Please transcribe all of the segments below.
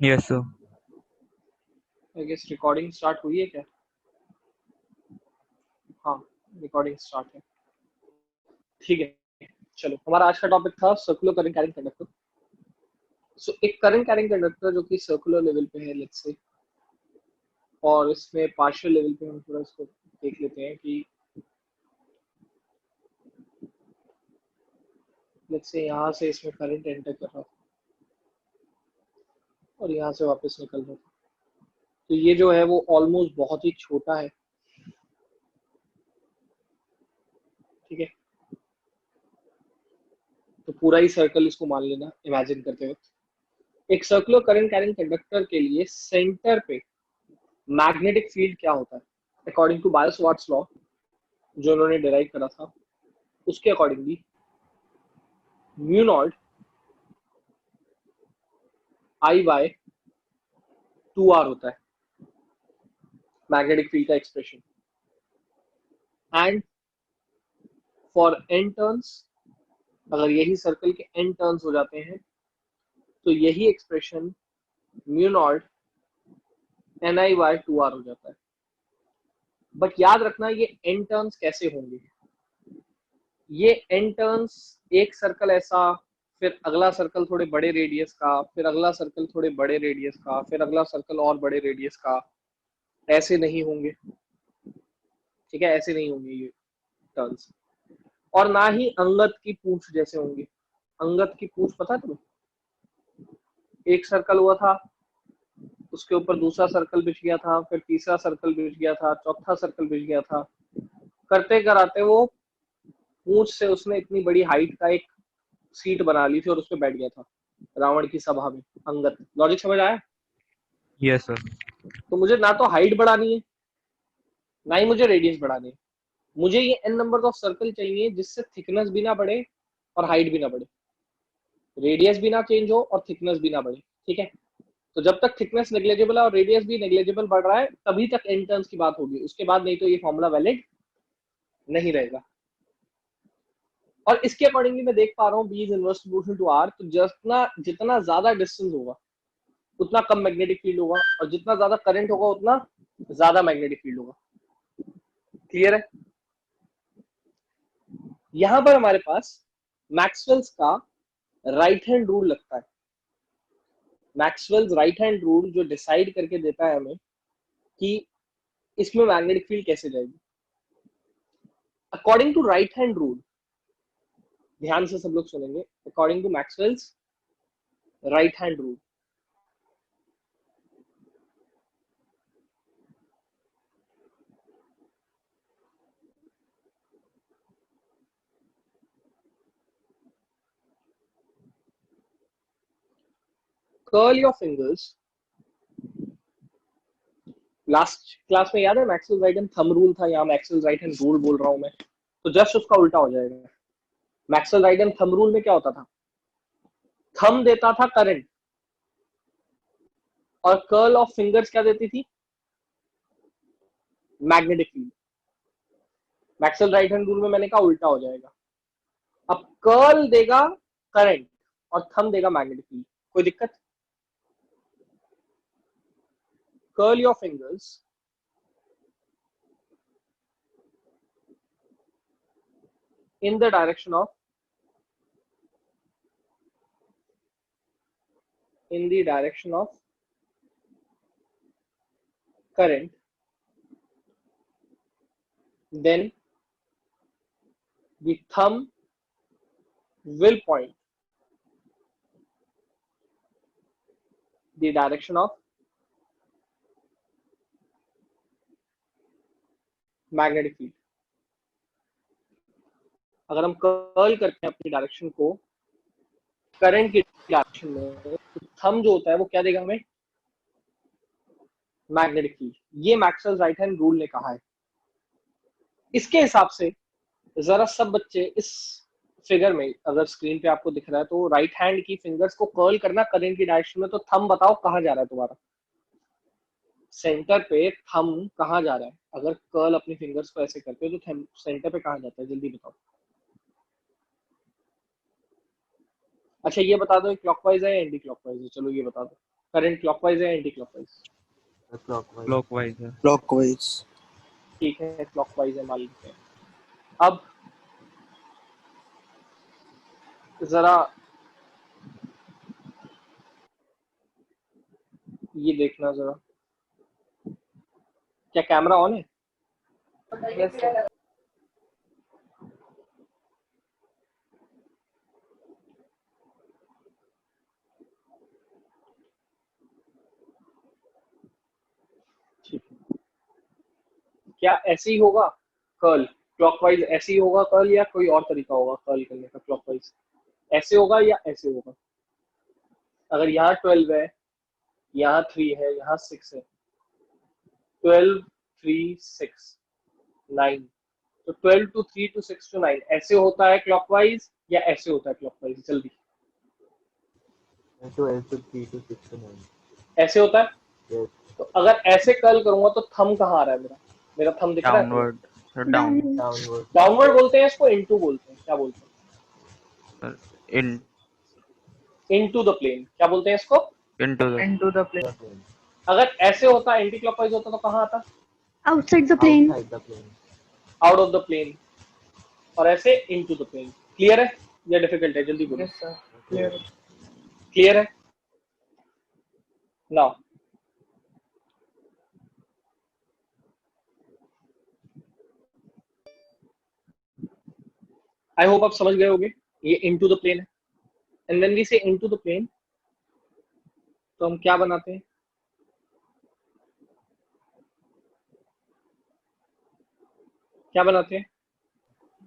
Yes sir. I guess recording start हुई है क्या? हाँ, रिकॉर्डिंग स्टार्ट है। ठीक है, चलो हमारा आज का टॉपिक था सर्कुलर करंट कैरिंग कंडक्टर। सो एक करंट कैरिंग कंडक्टर जो कि सर्कुलर लेवल पे है लेट्स से, और इसमें पार्शियल लेवल पे हम थोड़ा इसको देख लेते हैं कि लेट्स से यहाँ से इसमें करंट एंटर कर रहा था और यहाँ से वापस निकल रहा था। तो ये जो है वो ऑलमोस्ट बहुत ही छोटा है। ठीक है, तो पूरा ही सर्कल इसको मान लेना इमेजिन करते वक्त। एक सर्कुलर करंट कैरिंग कंडक्टर के लिए सेंटर पे मैग्नेटिक फील्ड क्या होता है अकॉर्डिंग टू बायो-सवार्ट्स लॉ जो उन्होंने डिराइव करा था, उसके accordingly mu not I bye 2r होता है मैग्नेटिक फील्ड का expression. And for n turns, अगर यही सर्कल के n टर्न्स हो जाते हैं तो यही expression mu naught ni by 2r हो जाता है। बट याद रखना ये n टर्न्स कैसे होंगे। ये n टर्न्स, एक सर्कल ऐसा, फिर अगला सर्कल थोड़े बड़े रेडियस का, फिर अगला सर्कल थोड़े बड़े रेडियस का, फिर अगला सर्कल और बड़े रेडियस का, ऐसे नहीं होंगे। ठीक है, ऐसे नहीं होंगे ये टर्न्स। और ना ही अंगद की पूंछ जैसे होंगे। अंगद की पूंछ पता है तुम्हें? एक सर्कल हुआ था, उसके ऊपर दूसरा सर्कल बिछ गया था, फिर तीसरा सर्कल बिछ गया था, चौथा सर्कल बिछ गया था। करते कराते वो पूंछ से उसने इतनी बड़ी हाइट का एक सीट बना ली थी और उस पर बैठ गया था रावण की सभा में। अंगद, लॉजिक समझ आया? Yes sir. तो मुझे ना तो हाइट बढ़ानी है, ना ही मुझे रेडियस बढ़ानी है। मुझे ये n नंबर ऑफ सर्कल चाहिए जिससे थिकनेस भी ना बढ़े और हाइट भी ना बढ़े, रेडियस भी ना चेंज हो और थिकनेस भी ना बढ़े। ठीक है, तो जब तक थिकनेस नेग्लेजिबल है और रेडियस भी नेग्लेजिबल बढ़ रहा है तभी तक n टर्न्स की बात होगी, उसके बाद नहीं तो ये फॉर्मूला वैलिड नहीं रहेगा। और इसके अकॉर्डिंगली मैं देख पा रहा हूँ b is inverse proportional to r, तो जितना जितना ज्यादा डिस्टेंस होगा उतना कम मैग्नेटिक फील्ड होगा, और जितना ज्यादा करंट होगा उतना ज्यादा मैग्नेटिक फील्ड होगा। क्लियर है? यहां पर हमारे पास मैक्सवेल्स का राइट हैंड रूल लगता है। मैक्सवेल्स राइट हैंड रूल जो डिसाइड करके देता है हमें कि इसमें मैग्नेटिक फील्ड कैसे जाएगी। According to right hand rule, ध्यान से सब लोग सुनेंगे, according to Maxwell's right hand rule, curl your fingers. Last class में याद है Maxwell right hand thumb rule था, यहाँ मैक्सवेल राइट हैंड रूल बोल रहा हूं मैं, तो जस्ट उसका उल्टा हो जाएगा। Maxwell right hand thumb rule में क्या होता था? थंब देता था करंट और कर्ल ऑफ फिंगर्स क्या देती थी? Magnetic field. Maxwell right hand rule में मैंने कहा उल्टा हो जाएगा। अब कर्ल देगा करंट और थंब देगा मैग्नेटिक फील्ड, कोई दिक्कत? Curl your fingers in the direction of in the direction of current, then the thumb will point the direction of magnetic field। अगर हम कर्ल करते हैं अपनी डायरेक्शन को करंट की डायरेक्शन में, तो थंब जो होता है वो क्या देगा हमें? Magnetic field. ये मैक्सवेल राइट हैंड रूल ने कहा है। इसके हिसाब से जरा सब बच्चे इस फिगर में, अगर स्क्रीन पे आपको दिख रहा है, तो राइट हैंड की फिंगर्स को कर्ल करना करंट की डायरेक्शन में, तो थंब बताओ कहाँ जा रहा है तुम्हारा? सेंटर पे थंब कहाँ जा रहा है? अगर कर्ल अपनी फिंगर्स को ऐसे करते हो तो सेंटर पे कहाँ जाता है, जल्दी बताओ। अच्छा ये बता दो क्लॉकवाइज है या एंटी क्लॉकवाइज है, चलो ये बता दो। करंट क्लॉकवाइज है एंटी क्लॉकवाइज? क्लॉकवाइज है। क्लॉकवाइज। ठीक है, क्लॉकवाइज है मान लेते हैं। अब जरा ये देखना जरा, क्या कैमरा ऑन है? Yes sir. ठीक है। क्या ऐसे ही होगा कर्ल क्लॉकवाइज? ऐसे ही होगा कर्ल या कोई और तरीका होगा कर्ल करने का क्लॉकवाइज? ऐसे होगा या ऐसे होगा? अगर यहाँ 12 है, यहाँ 3 है, यहाँ 6 है, 12 3 6 9, तो 12 to 3 to 6 to 9 ऐसे होता है क्लॉकवाइज या ऐसे होता है क्लॉकवाइज? जल्दी। 12 to 3 to 6 to 9। ऐसे होता है। Yes। तो अगर ऐसे कर्ल करूंगा तो थंब कहाँ आ रहा है मेरा? मेरा थंब दिख रहा है? Downward sir, down Downward। Downward बोलते हैं इसको, इनटू बोलते हैं, क्या बोलते हैं? Sir, in into the plane, क्या बोलते हैं इसको? Into the into the plane. अगर ऐसे होता एंटी क्लॉकवाइज होता तो कहाँ आता? outside the plane. Outside the plane। Out of the plane. और ऐसे इनटू द प्लेन। क्लियर है या डिफिकल्ट है? जल्दी बोलो। Yes sir, clear. क्लियर है? नाउ आई होप आप समझ गए होगे ये इनटू द प्लेन है। एंड व्हेन वी से इनटू द प्लेन तो हम क्या बनाते हैं? क्या बनाते हैं?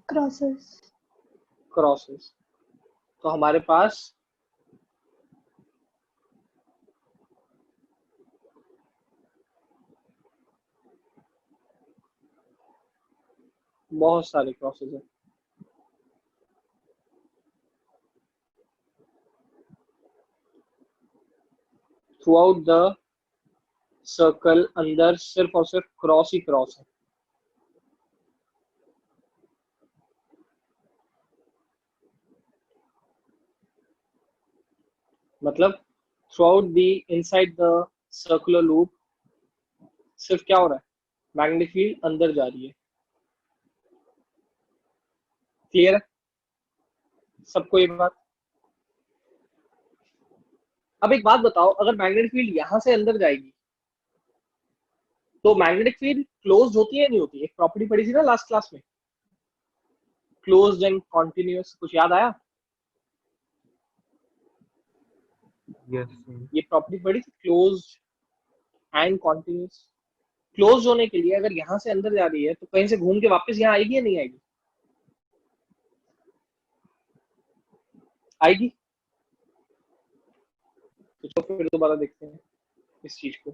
Crosses. क्रॉसेस। तो हमारे पास बहुत सारे क्रॉसेस हैं। थ्रू आउट द सर्कल अंदर सिर्फ और सिर्फ क्रॉस ही क्रॉस है। मतलब through out the inside the circular loop सिर्फ क्या हो रहा है? मैग्नेटिक फील्ड अंदर जा रही है। क्लियर है सबको ये बात? अब एक बात बताओ, अगर मैग्नेटिक फील्ड यहां से अंदर जाएगी तो मैग्नेटिक फील्ड क्लोज्ड होती है नहीं होती? एक प्रॉपर्टी पढ़ी थी ना लास्ट क्लास में, क्लोज्ड एंड कॉन्टिन्यूअस, कुछ याद आया? यस ये प्रॉपर्टी पढ़ी थी, क्लोज्ड एंड कॉन्टिन्यूअस। क्लोज होने के लिए अगर यहां से अंदर जा रही है तो कहीं से घूम के वापस यहाँ आएगी या नहीं आएगी? आएगी। तो चलो फिर दोबारा देखते हैं इस चीज को।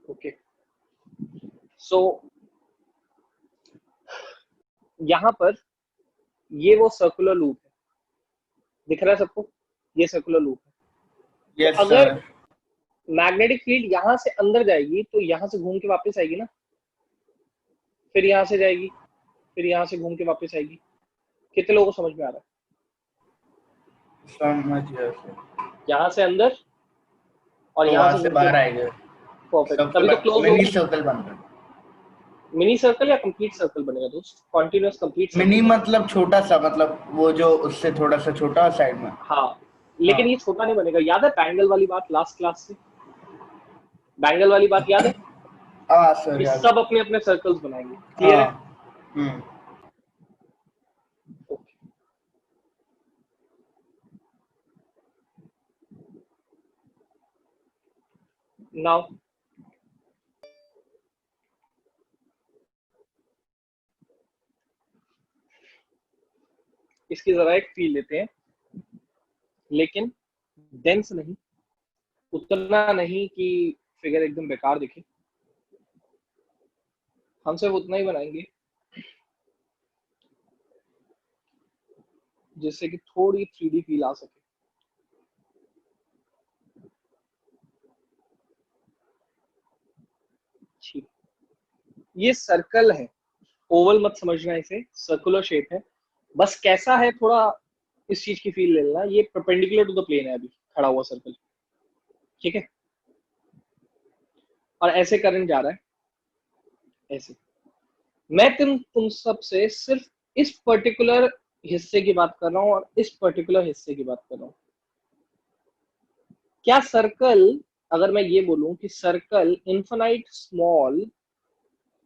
ओके, सो यहाँ पर ये वो सर्कुलर लूप है, दिख रहा है सबको? ये सर्कुलर लूप है। यस तो अगर सर। मैग्नेटिक फील्ड यहाँ से अंदर जाएगी तो यहाँ से घूम के वापस आएगी ना, फिर यहाँ से जाएगी, फिर यहाँ से घूम के वापस आएगी। कितने लोगों को समझ में आ रहा है? समझ गया सर। यहाँ से अंदर और तो यहाँ वहां से बाहर आएगा। परफेक्ट, तभी तो क्लोज मिनी होगी। सर्कल बन रहा है। मिनी सर्कल या कंप्लीट सर्कल बनेगा दोस्त? Continuous complete mini circle. मतलब छोटा सा, मतलब वो जो उससे थोड़ा सा छोटा साइड में। हाँ, लेकिन हाँ। ये छोटा नहीं बनेगा। याद है बैंगल वाली बात लास्ट क्लास से? बैंगल वाली बात याद है? हाँ सर, ये याद है। सब अपने अपने सर्कल्स बनाएंगे। क्लियर है? हम्म। नाउ इसकी जरा एक फील लेते हैं, लेकिन डेंस नहीं, उतना नहीं कि फिगर एकदम बेकार दिखे। हम सिर्फ उतना ही बनाएंगे जिससे कि थोड़ी 3D फील आ सके। ठीक, ये सर्कल है, ओवल मत समझना इसे, सर्कुलर शेप है। बस कैसा है थोड़ा इस चीज की फील ले लेना, ये परपेंडिकुलर टू द प्लेन है अभी खड़ा हुआ सर्कल, ठीक है। और ऐसे करंट जा रहा है, ऐसे। मैं तुम सब से सिर्फ इस पर्टिकुलर हिस्से की बात कर रहा हूं और इस पर्टिकुलर हिस्से की बात कर रहा हूं। क्या सर्कल, अगर मैं ये बोलूं कि circle infinite small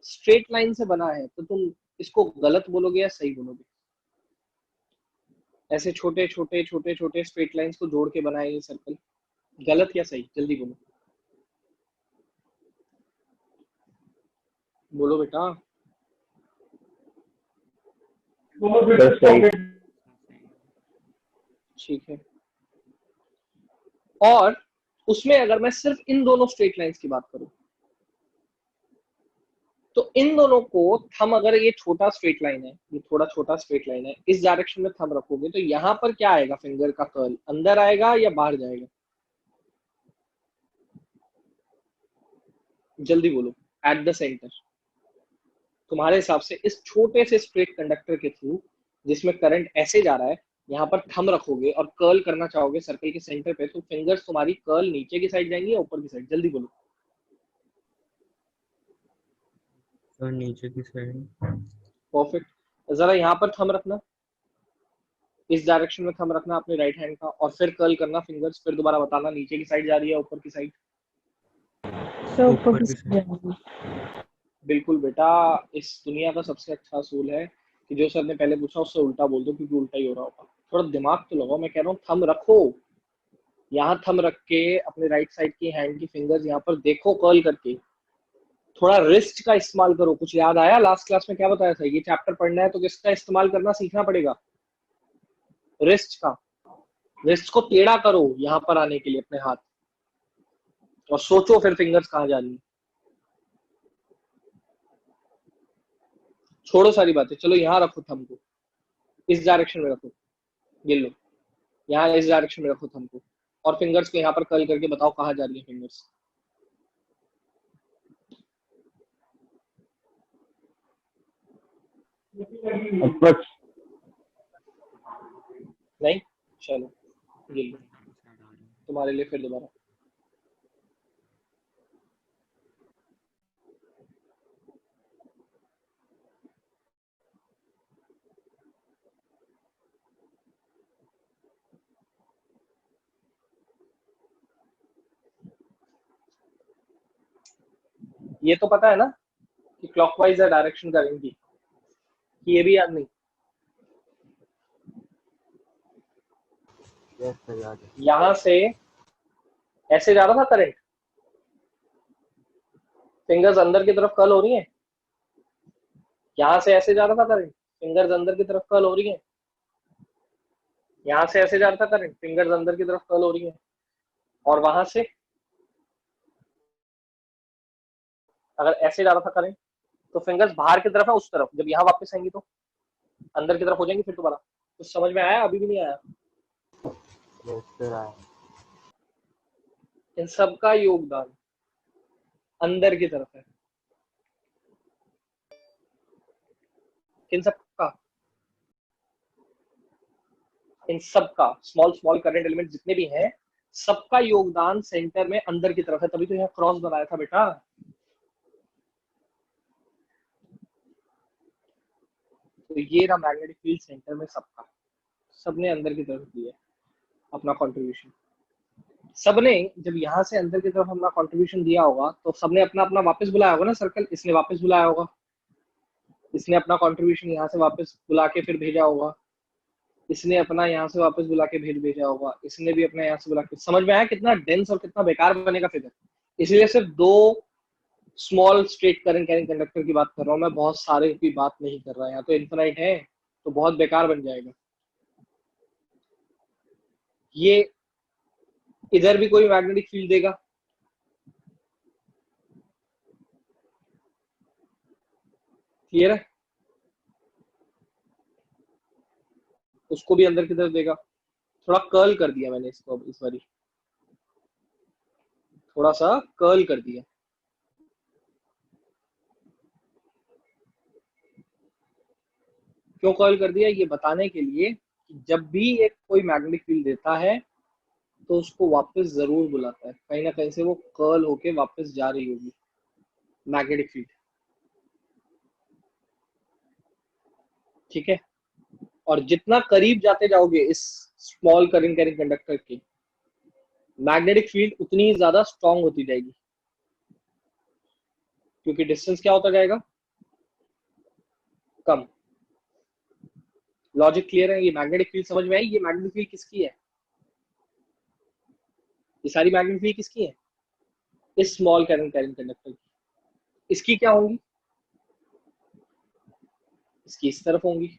straight line से बना है, तो तुम इसको गलत बोलोगे या सही बोलोगे? ऐसे छोटे छोटे छोटे छोटे स्ट्रेट लाइंस को जोड़ के बनाए ये सर्कल, गलत या सही? जल्दी बोलो, बोलो बेटा। सही। ठीक है। और उसमें अगर मैं सिर्फ इन दोनों स्ट्रेट लाइंस की बात करूं, तो इन दोनों को थंब, अगर ये छोटा स्ट्रेट लाइन है, ये थोड़ा छोटा स्ट्रेट लाइन है, इस डायरेक्शन में थंब रखोगे तो यहाँ पर क्या आएगा? फिंगर का कर्ल अंदर आएगा या बाहर जाएगा? जल्दी बोलो। एट द सेंटर, तुम्हारे हिसाब से इस छोटे से स्ट्रेट कंडक्टर के थ्रू जिसमें करंट ऐसे जा रहा है, यहाँ पर थंब रखोगे और कर्ल करना चाहोगे सर्कल के सेंटर पे, तो फिंगर्स तुम्हारी कर्ल नीचे की साइड जाएंगी या ऊपर की साइड? जल्दी बोलो। सर नीचे की साइड। परफेक्ट। जरा यहाँ पर थंब रखना, इस डायरेक्शन में थंब रखना अपने राइट हैंड का, और फिर कर्ल करना फिंगर्स, फिर दोबारा बताना नीचे की साइड जा रही है ऊपर की साइड। ऊपर की साइड। बिल्कुल बेटा, इस दुनिया का सबसे अच्छा असूल है कि जो सर ने पहले पूछा उससे उल्टा बोल दो, क्योंकि उल्टा ही हो रहा होगा। थोड़ा दिमाग तो लगाओ, मैं कह रहा हूँ थंब रखो, यहाँ थंब रख के अपने राइट साइड की हैंड की फिंगर्स यहाँ पर देखो कर्ल करके। थोड़ा रिस्ट का इस्तेमाल करो। कुछ याद आया लास्ट क्लास में क्या बताया था? ये चैप्टर पढ़ना है तो किसका इस्तेमाल करना सीखना पड़ेगा? रिस्ट का। रिस्ट को टेढ़ा करो यहाँ पर आने के लिए अपने हाथ, और सोचो फिर फिंगर्स कहाँ जा रही है। छोड़ो सारी बातें, चलो यहाँ रखो थंब को, इस डायरेक्शन में रखो, ये लो, यहाँ इस डायरेक्शन में रखो थंब को, और फिंगर्स को यहाँ पर कर्ल करके बताओ कहाँ जा रही है फिंगर्स। नहीं? चलो ये लो तुम्हारे लिए फिर दोबारा। ये तो पता है ना कि क्लॉकवाइज है डायरेक्शन का रिंग की, कि ये भी याद नहीं? यस सर याद है। यहाँ से ऐसे जा रहा था करंट, फिंगर्स अंदर की तरफ कर्ल हो रही है। यहाँ से ऐसे जा रहा था करंट, फिंगर्स अंदर की तरफ कर्ल हो रही है। यहाँ से ऐसे जा रहा था करंट, फिंगर्स अंदर की तरफ कर्ल हो रही है। और वहां से अगर ऐसे जा रहा था करंट, तो फिंगर्स बाहर की तरफ है, उस तरफ। जब यहाँ वापस आएंगी तो अंदर की तरफ हो जाएंगी फिर दोबारा। कुछ समझ में आया? अभी भी नहीं आया? यस सर आया। इन सबका योगदान अंदर की तरफ है। इन सबका, इन सबका स्मॉल स्मॉल करंट एलिमेंट जितने भी हैं, सबका योगदान सेंटर में अंदर की तरफ है। तभी तो यहाँ क्रॉस बनाया था बेटा। तो ये रहा मैग्नेटिक फील्ड सेंटर में सबका, सबने अंदर की तरफ दिया अपना कंट्रीब्यूशन। सबने जब यहाँ से अंदर की तरफ अपना कंट्रीब्यूशन दिया होगा, तो सबने अपना अपना वापस बुलाया होगा ना सर्कल। इसने वापस बुलाया होगा, इसने अपना कंट्रीब्यूशन यहाँ से वापस बुला के फिर भेजा होगा, इसने अपना यहाँ से वापस बुला के भेजा होगा, इसने भी अपना यहाँ से बुला के। समझ में आया कितना डेंस और कितना बेकार बनेगा फिगर? इसलिए सिर्फ दो small straight current carrying conductor की बात कर रहा हूँ मैं, बहुत सारे की बात नहीं कर रहा। यहाँ तो इन्फिनाइट है तो बहुत बेकार बन जाएगा। ये इधर भी कोई मैग्नेटिक फील्ड देगा, क्लियर है? उसको भी अंदर की तरफ देगा। थोड़ा कर्ल कर दिया मैंने इसको, अब इस बारी थोड़ा सा कर्ल कर दिया। क्यों कर्ल कर दिया? ये बताने के लिए कि जब भी एक कोई मैग्नेटिक फील्ड देता है तो उसको वापस जरूर बुलाता है, कहीं ना कहीं से वो कर्ल होके वापस जा रही होगी मैग्नेटिक फील्ड। ठीक है, और जितना करीब जाते जाओगे इस स्मॉल करंट कैरिंग कंडक्टर के, मैग्नेटिक फील्ड उतनी ही ज्यादा स्ट्रांग होती जाएगी, क्योंकि डिस्टेंस क्या होता जाएगा? कम। लॉजिक क्लियर है? ये मैग्नेटिक फील्ड समझ में आई? ये मैग्नेटिक फील्ड किसकी है? ये सारी मैग्नेटिक फील्ड किसकी है? इस स्मॉल करंट कैरिंग कंडक्टर की। इसकी क्या होंगी? इसकी इस तरफ होंगी।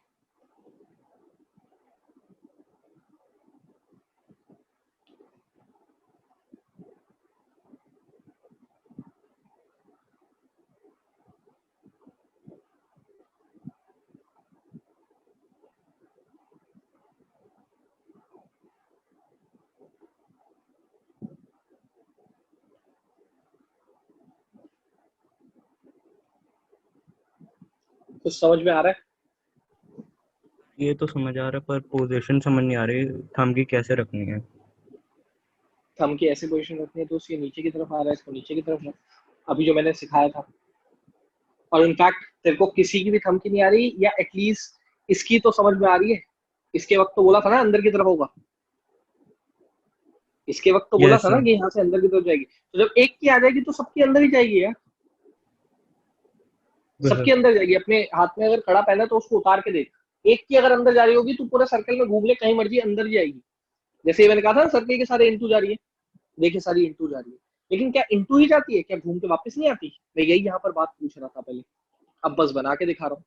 कुछ समझ में आ रहा है? ये तो समझ आ रहा है, पर पोजीशन समझ नहीं आ रही, थंब की कैसे रखनी है। थंब की ऐसे पोजीशन रखनी है तो उसके नीचे की तरफ आ रहा है, इसको नीचे की तरफ रख, अभी जो मैंने सिखाया था। और इनफैक्ट तेरे को किसी की भी थंब की नहीं आ रही, या एटलीस्ट इसकी तो समझ में आ रही है। इसके वक्त तो बोला था ना अंदर की तरफ होगा, इसके वक्त तो बोला यस था ना सर। कि यहाँ से अंदर की तरफ जाएगी। तो जब एक की आ जाएगी तो सबकी अंदर ही जाएगी यार, सबके अंदर जाएगी। अपने हाथ में अगर कड़ा पहना है तो उसको उतार के देख, एक की अगर अंदर जा रही होगी तो पूरे सर्कल में घूम ले, कहीं मर्जी अंदर जाएगी। जैसे मैंने कहा था ना सर्कल के सारे इंटू जा रही है, देखिए सारी इंटू जा रही है, लेकिन क्या इंटू ही जाती है? क्या घूम के वापस नहीं आती? मैं यही यहाँ पर बात पूछ रहा था पहले, अब बस बना के दिखा रहा हूँ।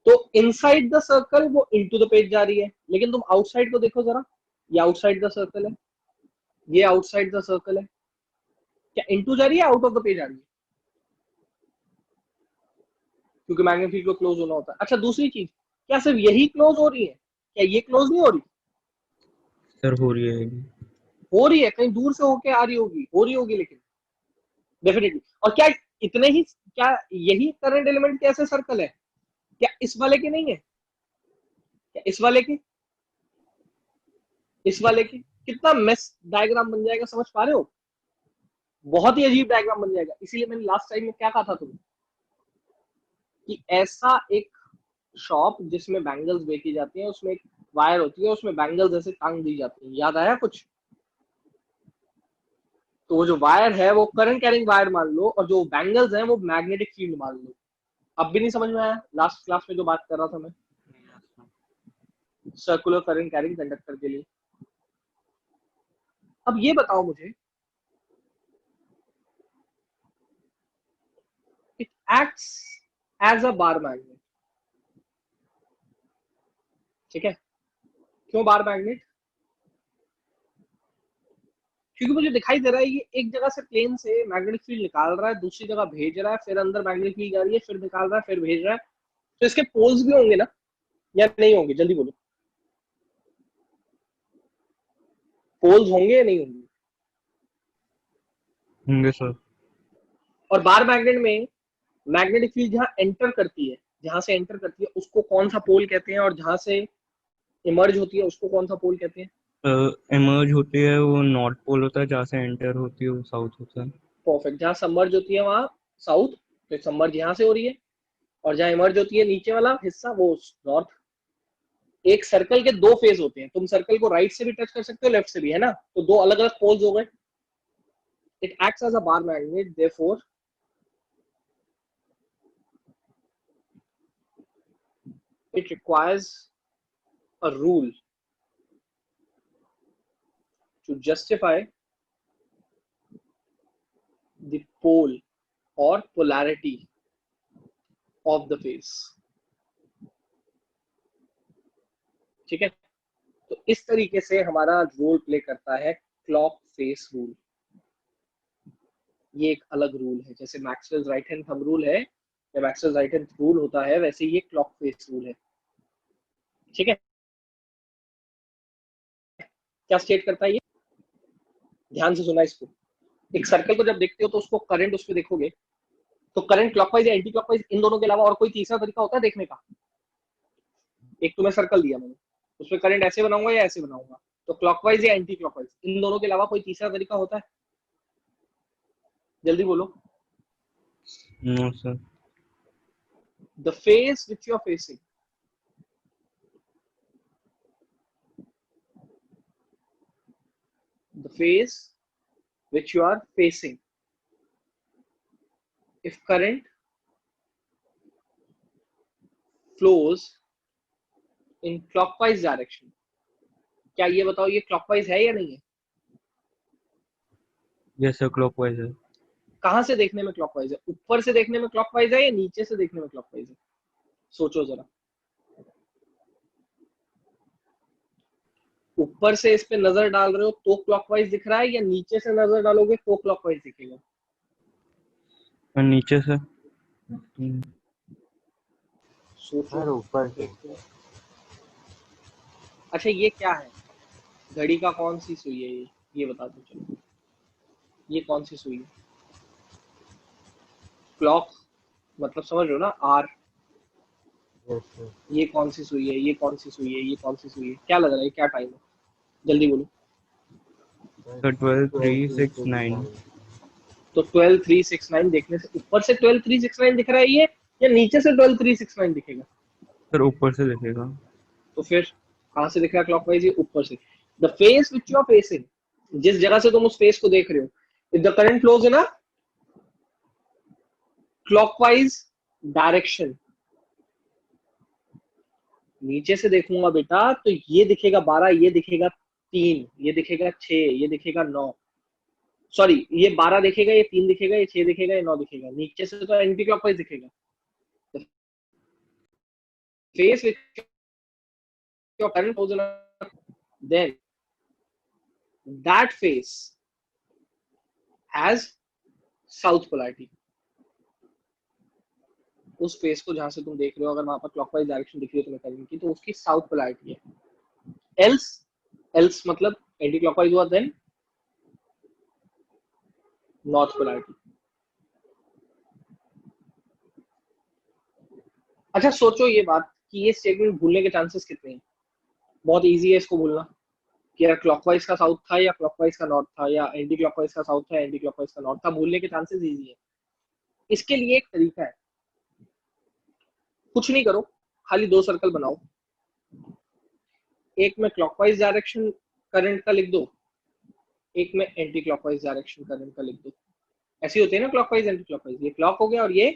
तो इनसाइड द सर्कल वो इनटू द पेज जा रही है, लेकिन तुम आउटसाइड को देखो जरा, ये आउटसाइड द सर्कल है, ये आउटसाइड द सर्कल है, क्या इनटू जा रही है, आउट ऑफ द पेज आ रही है? क्योंकि मैग्नेटिक फील्ड को क्लोज होना होता है। अच्छा दूसरी चीज, क्या सिर्फ यही क्लोज हो रही है? क्या ये क्लोज नहीं हो रही? सर हो रही है। हो रही है, कहीं दूर से होके आ रही होगी, हो रही होगी लेकिन डेफिनेटली। और क्या इतने ही, क्या यही करंट एलिमेंट के ऐसे सर्कल है? क्या इस वाले के नहीं है? क्या इस वाले के, इस वाले के? कितना मेस डायग्राम बन जाएगा, समझ पा रहे हो? बहुत ही अजीब डायग्राम बन जाएगा। इसीलिए मैंने लास्ट टाइम में क्या कहा था तुम्हें, कि ऐसा एक शॉप जिसमें बैंगल्स बेची जाती हैं, उसमें एक वायर होती है, उसमें बैंगल्स ऐसे टांग दी जाती है, याद आया कुछ? तो वो जो वायर है वो करंट कैरिंग वायर मान लो, और जो बैंगल्स हैं वो मैग्नेटिक फील्ड मान लो। अब भी नहीं समझ में आया लास्ट क्लास में जो बात कर रहा था मैं सर्कुलर करंट कैरिंग कंडक्टर के लिए? अब ये बताओ मुझे, it acts as a bar magnet, ठीक है? क्यों बार मैग्नेट? क्योंकि मुझे दिखाई दे रहा है ये एक जगह से प्लेन से मैग्नेटिक फील्ड निकाल रहा है, दूसरी जगह भेज रहा है, फिर अंदर मैग्नेटिक फील्ड जा रही है, फिर निकाल रहा है, फिर भेज रहा है। तो इसके पोल्स भी होंगे ना, या नहीं होंगे? जल्दी बोलो, पोल्स होंगे या नहीं होंगे? होंगे सर। और बार मैग्नेट में मैग्नेटिक फील्ड जहां एंटर करती है, जहां से एंटर करती है उसको कौन सा पोल कहते हैं, और जहां से इमर्ज होती है उसको कौन सा पोल कहते हैं? इमर्ज होती है वो नॉर्थ पोल होता है, जहाँ से एंटर होती है वो साउथ होता है। परफेक्ट। जहां सबमर्ज होती है वहां साउथ, तो सबमर्ज यहां से हो रही है, और जहां इमर्ज होती है नीचे वाला हिस्सा वो नॉर्थ। एक सर्कल के दो फेज होते हैं, तुम सर्कल को राइट से भी टच कर सकते हो, लेफ्ट से भी, है ना? तो दो अलग अलग पोल्स हो गए। It acts as a bar magnet, therefore it requires a rule to justify the pole or polarity of the phase, ठीक है? तो इस तरीके से हमारा रोल प्ले करता है क्लॉक फेस रूल। ये एक अलग रूल है, जैसे Maxwell's right hand thumb rule है या मैक्सवेल्स राइट हैंड रूल होता है, वैसे ये क्लॉक फेस रूल है, ठीक है? क्या स्टेट करता है ये? ध्यान से सुना इसको। एक सर्कल को जब देखते हो तो उसको करंट उस पर देखोगे, तो करंट क्लॉकवाइज या एंटी क्लॉकवाइज इन दोनों के अलावा और कोई तीसरा तरीका होता है देखने का? एक तो मैं सर्कल दिया मैंने, उसमें करंट ऐसे बनाऊंगा या ऐसे बनाऊंगा, तो क्लॉकवाइज या एंटी क्लॉकवाइज, इन दोनों के अलावा कोई तीसरा तरीका होता है? जल्दी बोलो। No sir. The face which you are facing, the face which you are facing, if current flows in clockwise direction, क्या ये बताओ ये क्लॉकवाइज है या नहीं है? यस सर, क्लॉकवाइज है। कहां से देखने में क्लॉकवाइज है? ऊपर से देखने में क्लॉकवाइज है या नीचे से देखने में क्लॉकवाइज है? सोचो जरा। ऊपर से इस पे नजर डाल रहे हो तो क्लॉकवाइज दिख रहा है, या नीचे से नजर डालोगे तो क्लॉकवाइज दिखेगा? और नीचे से सोचो। ऊपर से। अच्छा ये क्या है? घड़ी का कौन सी सुई है ये बता दो चलो। ये कौन सी सुई है? क्लॉक मतलब समझ रहे हो ना, आर। ये कौन सी सुई है, ये कौन सी सुई है, ये कौन सी सुई है? क्या लग रहा है, क्या टाइम है? जल्दी बोलो। सर 12,369। तो 12,369 देखने से ऊपर से 12,369 दिख रहा है ये, या नीचे से 12,369 दिखेगा? सर ऊपर से दिखेगा। तो फिर कहां से दिख रहा है क्लॉकवाइज? ये ऊपर से। The face which you are facing, जिस जगह से तुम उस फेस को देख रहे हो, if the current flows in a clockwise direction, नीचे से देखूंगा बेटा तो ये दिखेगा 12, ये दिखेगा 3, ये दिखेगा 6, ये दिखेगा 9, सॉरी ये 12 दिखेगा, ये 3 दिखेगा, ये 6 दिखेगा, ये 9 दिखेगा। नीचे से तो एंटी क्लॉकवाइज दिखेगा। Face which your current flows in a, then that face has south polarity। उस फेस को जहां से तुम देख रहे हो, अगर वहां पर क्लॉकवाइज डायरेक्शन दिख रही है तुम्हें करंट की, तो उसकी साउथ पोलैरिटी है। एल्स मतलब एंटी क्लॉकवाइज हुआ, देन नॉर्थ पोलैरिटी। अच्छा सोचो ये बात कि ये स्टेटमेंट भूलने के चांसेस कितने हैं? बहुत इजी है इसको भूलना कि यार क्लॉकवाइज का साउथ था या क्लॉकवाइज का नॉर्थ था, या एंटी क्लॉकवाइज का साउथ था एंटी क्लॉकवाइज का नॉर्थ था। भूलने के चांसेस इजी है। इसके लिए एक तरीका है, कुछ नहीं करो, खाली 2 सर्कल बनाओ। एक में क्लॉकवाइज डायरेक्शन करंट का लिख दो, एक में एंटी क्लॉकवाइज डायरेक्शन करंट का लिख दो। ऐसे होते हैं ना क्लॉकवाइज एंटी क्लॉकवाइज, ये क्लॉक हो गया और ये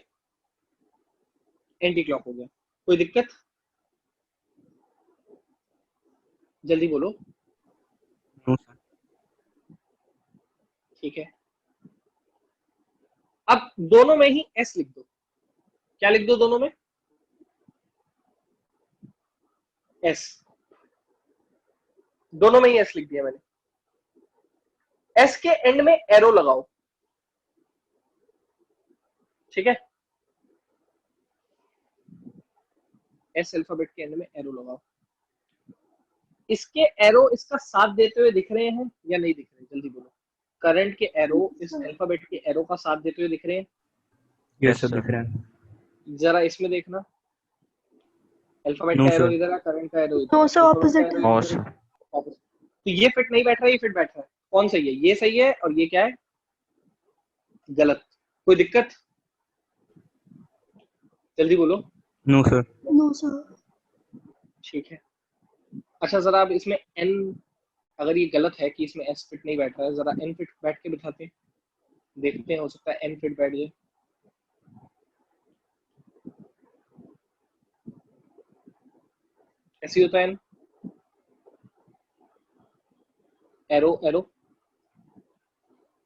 एंटी क्लॉक हो गया। कोई दिक्कत? जल्दी बोलो। No sir. ठीक है, अब दोनों में ही एस लिख दो। क्या लिख दो दोनों में? एस। दोनों में ही एस लिख दिया मैंने। एस के एंड में एरो लगाओ, ठीक है? एस अल्फाबेट के एंड में एरो लगाओ। इसके एरो इसका साथ देते हुए दिख रहे हैं या नहीं दिख रहे? जल्दी बोलो। करंट के एरो इस अल्फाबेट के एरो का साथ देते हुए दिख रहे हैं? यस सर, दिख रहा है। जरा इसमें देखना, अल्फाबेट नो का एरो सर। इधर है, करंट का एरो इधर No, है। sir, अल्फाबेट का opposite एरो है। इधर है, opposite। तो ये फिट नहीं बैठ रहा है, ये फिट बैठ रहा है। कौन सही है? ये सही है और ये क्या है? गलत। कोई दिक्कत? जल्दी बोलो। No sir. No, sir. ठीक है। अच्छा जरा अब इसमें एन, अगर ये गलत है कि इसमें एस फिट नहीं बैठ रहा है, जरा एन फिट बैठ के बिठाते हैं, देखते हैं, हो सकता है एन फिट बैठ जाए। ऐसे होता है एन। एरो एरो,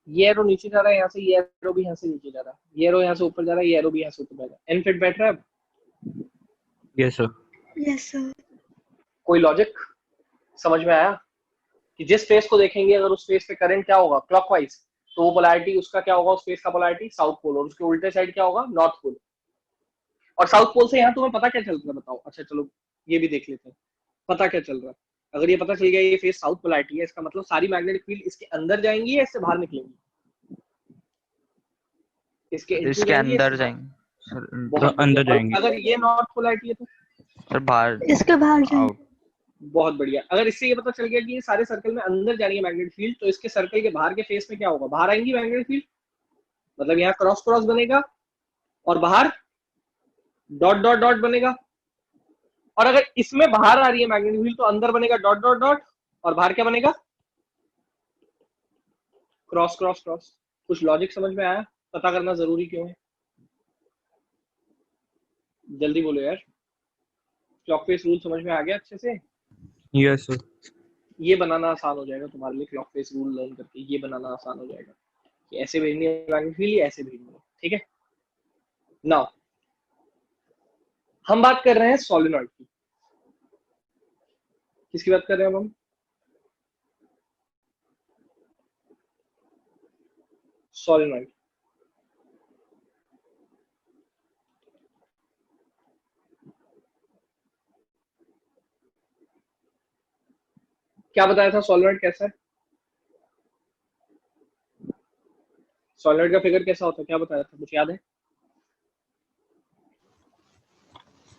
ये एरो नीचे जा रहा है यहाँ से, ये एरो भी यहाँ से नीचे जा रहा है, ये एरो यहाँ से ऊपर जा रहा है, ये एरो भी यहाँ से ऊपर जा रहा है। एन फिट बैठ रहा है अब? Yes sir. Yes, sir. कोई लॉजिक समझ में आया कि जिस फेस को देखेंगे अगर उस फेस पे करंट क्या होगा क्लॉकवाइज, तो वो पोलैरिटी उसका क्या होगा? उस फेस का पोलैरिटी साउथ पोल, और उसके उल्टे साइड क्या होगा? North pole. और साउथ पोल से यहाँ तुम्हें पता क्या चल रहा है बताओ? अच्छा चलो ये भी देख लेते हैं, पता क्या चल रहा है। अगर ये पता चल गया ये फेस साउथ पोलैरिटी है, इसका मतलब सारी मैग्नेटिक फील्ड इसके अंदर जाएंगी या इससे बाहर निकलेंगी? इसके इसके जाएंगी, अंदर इसके बाहर? जाएंगे सर। बहुत अंदर बढ़िया। और जाएंगे। अगर ये नॉर्थ पोलैरिटी है तो सर बाहर इसके बाहर जाए। आउट। बहुत बढ़िया। अगर इससे ये पता चल गया कि ये सारे सर्कल में अंदर जा रही है मैग्नेटिक फील्ड, तो इसके सर्कल के बाहर के फेस में क्या होगा? बाहर आएंगी मैग्नेटिक फील्ड, मतलब यहाँ क्रॉस क्रॉस बनेगा और बाहर डॉट डॉट डॉट बनेगा। और अगर इसमें बाहर आ रही है मैग्नेटिक फील्ड तो अंदर बनेगा डॉट डॉट डॉट, और बाहर क्या बनेगा? Cross cross cross. कुछ लॉजिक समझ में आया? पता करना जरूरी क्यों है? जल्दी बोलो यार। क्लॉकवाइज रूल समझ में आ गया अच्छे से? Yes sir. ये बनाना आसान हो जाएगा तुम्हारे लिए, क्लॉकवाइज रूल लर्न करके ये बनाना आसान हो जाएगा कि ऐसे भेजनी है मैग्नेटिक फील्ड या ऐसे भेजनी है। ठीक है, नाउ हम बात कर रहे हैं सोलेनॉइड की। किसकी बात कर रहे हैं अब हम? सोलेनॉइड। क्या बताया था सोलेनॉइड कैसा है? सोलेनॉइड का फिगर कैसा होता है, क्या बताया था, कुछ याद है?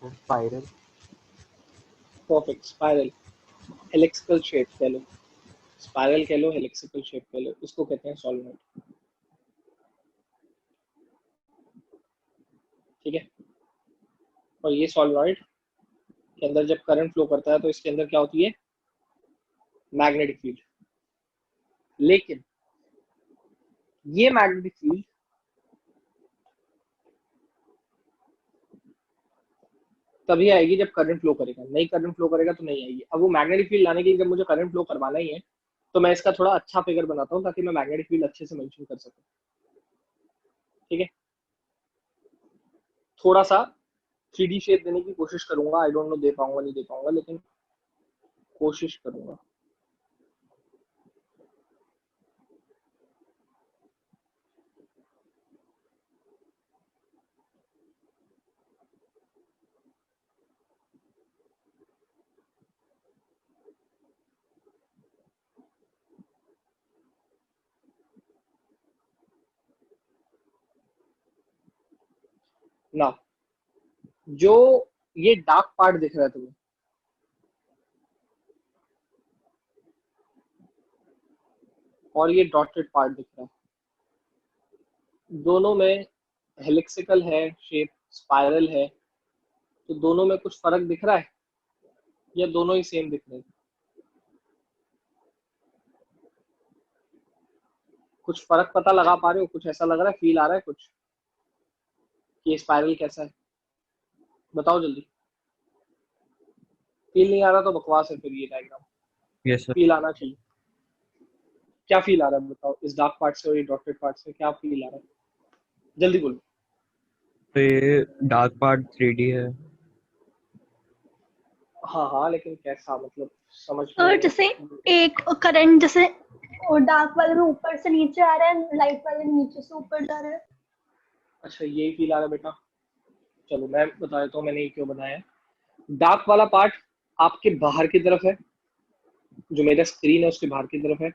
स्पाइरल। परफेक्ट, स्पाइरल, हेलिक्सिकल शेप कह लो, स्पाइरल कह लो, हेलिक्सिकल शेप कह लो, इसको कहते हैं सोलेनॉइड। ठीक है, और ये सोलेनॉइड के अंदर जब करंट फ्लो करता है तो इसके अंदर क्या होती है? Magnetic field. लेकिन ये मैग्नेटिक फील्ड तभी आएगी जब करंट फ्लो करेगा, नहीं करंट फ्लो करेगा तो नहीं आएगी। अब वो मैग्नेटिक फील्ड लाने के लिए जब मुझे करंट फ्लो करवाना ही है तो मैं इसका थोड़ा अच्छा फिगर बनाता हूँ ताकि मैं मैग्नेटिक फील्ड अच्छे से मेंशन कर सकूं। ठीक है, थोड़ा सा 3D शेप देने की कोशिश करूंगा। आई डोंट नो दे पाऊंगा नहीं दे पाऊंगा, लेकिन कोशिश करूंगा। ना, जो ये डार्क पार्ट दिख रहा है तुम्हें, और ये डॉटेड पार्ट दिख रहा है, दोनों में हेलिक्सिकल है शेप, स्पाइरल है, तो दोनों में कुछ फर्क दिख रहा है या दोनों ही सेम दिख रहे हैं? कुछ फर्क पता लगा पा रहे हो? कुछ ऐसा लग रहा है, फील आ रहा है कुछ कि ये स्पाइरल कैसा है? बताओ जल्दी। फील नहीं आ रहा तो बकवास है फिर ये डायग्राम। Yes sir. फील आना चाहिए। क्या फील आ रहा है बताओ, इस डार्क पार्ट से और ये डॉटेड पार्ट से क्या फील आ रहा है? जल्दी बोलो। तो ये डार्क पार्ट 3D है। हाँ हाँ, लेकिन कैसा, मतलब समझ और में? जैसे एक करंट जैसे और डार्क वाले में ऊपर से नीचे आ रहा है, लाइट वाले में नीचे से ऊपर जा रहा है। अच्छा, यही फील आ रहा है बेटा। चलो मैं बता देता हूँ मैंने ये क्यों बनाया है। डार्क वाला पार्ट आपके बाहर की तरफ है, जो मेरा स्क्रीन है उसके बाहर की तरफ है,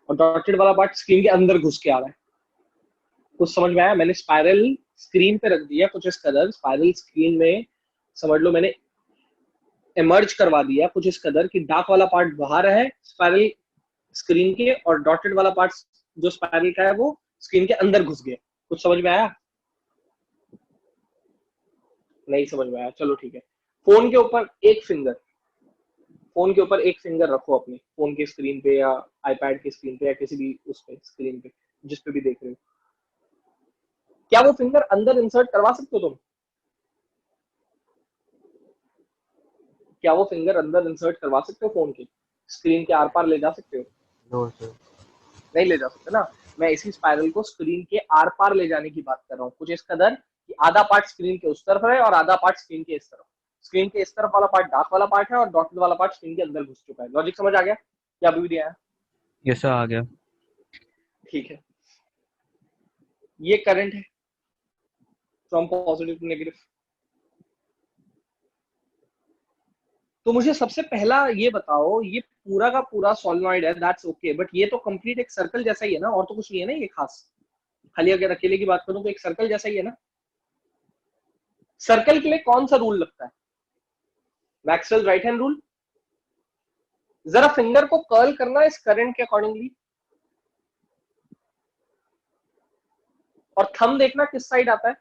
और डॉटेड वाला पार्ट स्क्रीन के अंदर घुस के आ रहा है। कुछ समझ में आया? मैंने स्पाइरल स्क्रीन पे रख दिया कुछ इस कदर, स्पाइरल स्क्रीन में समझ लो मैंने इमर्ज करवा दिया कुछ इस कदर कि डार्क वाला पार्ट बाहर है स्पाइरल स्क्रीन के, और डॉटेड वाला पार्ट जो स्पाइरल का है वो स्क्रीन के अंदर घुस गया। कुछ समझ में आया? नहीं समझ में आया? चलो ठीक है। फोन के ऊपर एक फिंगर, फोन के ऊपर एक फिंगर रखो अपने फोन के स्क्रीन पे या आईपैड की स्क्रीन पे या किसी भी उस पे स्क्रीन पे जिस पे भी देख रहे हो। क्या वो फिंगर अंदर इंसर्ट करवा सकते हो तुम? क्या वो फिंगर अंदर इंसर्ट करवा सकते हो? फोन के स्क्रीन के आर पार ले जा सकते हो? No sir. नहीं ले जा सकते ना। मैं इसी स्पाइरल को स्क्रीन के आर पार ले जाने की बात कर रहा हूँ, कुछ इस कदर कि आधा पार्ट स्क्रीन के उस तरफ है और आधा पार्ट स्क्रीन के इस तरफ। स्क्रीन के इस तरफ वाला पार्ट डार्क वाला पार्ट है और डॉटेड वाला पार्ट स्क्रीन के अंदर घुस चुका है। लॉजिक समझ आ गया या अभी भी नहीं आया? यस सर, आ गया। ठीक है, ये करंट है फ्रॉम पॉजिटिव टू नेगेटिव। तो मुझे सबसे पहला ये बताओ, ये पूरा का पूरा सोलेनॉइड है, दैट्स ओके, बट ये तो कंप्लीट एक सर्कल जैसा ही है ना, और तो कुछ नहीं है ना ये खास। खाली अगर अकेले की बात करूं तो एक सर्कल जैसा ही है ना। सर्कल के लिए कौन सा रूल लगता है? Maxwell right hand rule. जरा फिंगर को कर्ल करना इस करंट के अकॉर्डिंगली, और थंब देखना किस साइड आता है।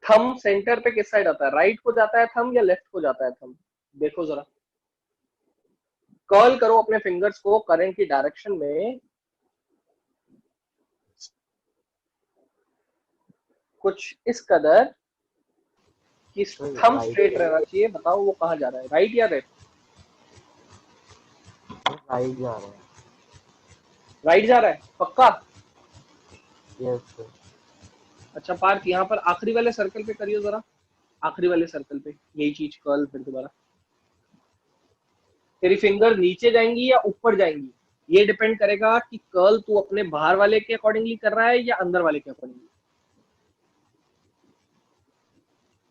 थंब सेंटर पे किस साइड आता है, राइट को जाता है थंब या लेफ्ट को जाता है थंब, देखो जरा। कर्ल करो अपने फिंगर्स को करंट की डायरेक्शन में, कुछ इस कदर कि थंब राइट स्ट्रेट रहना चाहिए। बताओ वो कहाँ जा रहा है, राइट या लेफ्ट? राइट जा रहा है। राइट जा रहा है पक्का? Yes sir. अच्छा पार्थ, यहाँ पर आखिरी वाले सर्कल पे करियो जरा, आखिरी वाले सर्कल पे यही चीज कर्ल फिर दोबारा। तेरी फिंगर नीचे जाएंगी या ऊपर जाएंगी, ये डिपेंड करेगा कि कर्ल तू अपने बाहर वाले के अकॉर्डिंगली कर रहा है या अंदर वाले के अकॉर्डिंगली।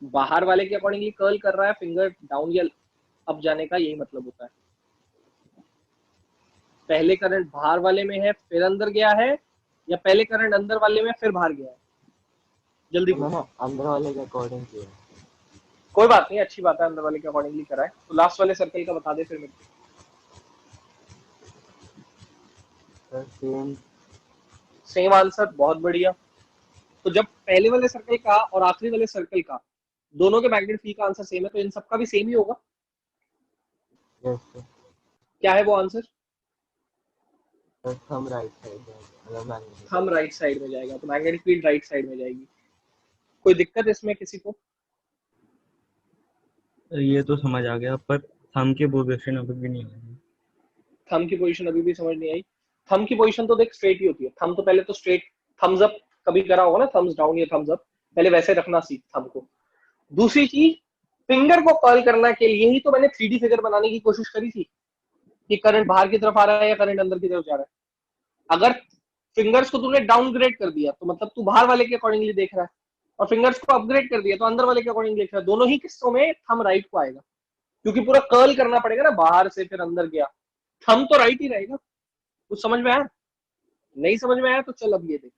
बाहर वाले के अकॉर्डिंगली कर्ल कर रहा है, फिंगर डाउन या अप जाने का यही मतलब होता है। पहले करंट बाहर वाले में है फिर अंदर गया है, या पहले करंट अंदर वाले में फिर बाहर गया है? जल्दी बोल। मैंने अंदर वाले के अकॉर्डिंग किया। कोई बात नहीं, अच्छी बात है, अंदर वाले के अकॉर्डिंगली करा है। तो लास्ट वाले सर्कल का बता दे फिर मेरे को। Sir same. सेम आंसर, बहुत बढ़िया। तो जब पहले वाले सर्कल का और आखिरी वाले सर्कल का दोनों के मैग्नेटिक फील्ड का आंसर सेम है, तो इन सबका भी सेम ही होगा। Yes sir. क्या है वो answer? Sir thumb right side जाएगा, मैग्नेटिक। हम राइट साइड में जाएगा, तो मैग्नेटिक फील्ड राइट साइड में जाएगी। कोई दिक्कत इसमें किसी को? ये तो समझ आ गया, पर थंब की पोजीशन अभी भी नहीं आई। थंब की पोजीशन अभी भी समझ नहीं आई। थंब की पोजीशन तो देख स्ट्रेट ही होती है। थंब तो पहले तो स्ट्रेट, थम्स अप कभी करा होगा ना, थम्स डाउन या थम्स अप, पहले वैसे रखना सीख थंब को। दूसरी चीज, फिंगर को कर्ल करने के लिए ही तो मैंने 3D फिगर बनाने की कोशिश करी थी कि करंट बाहर की तरफ आ रहा है या करंट अंदर की तरफ जा रहा है। अगर फिंगर्स को तूने डाउनग्रेड कर दिया तो मतलब तू बाहर वाले के अकॉर्डिंगली देख रहा है, और फिंगर्स को अपग्रेड कर दिया तो अंदर वाले के अकॉर्डिंगली देख रहा है। दोनों ही किस्सों में थंब राइट को आएगा, क्योंकि पूरा कर्ल करना पड़ेगा ना, बाहर से फिर अंदर गया, थंब तो राइट ही रहेगा। कुछ समझ में आया? नहीं समझ में आया तो चल अब ये देख।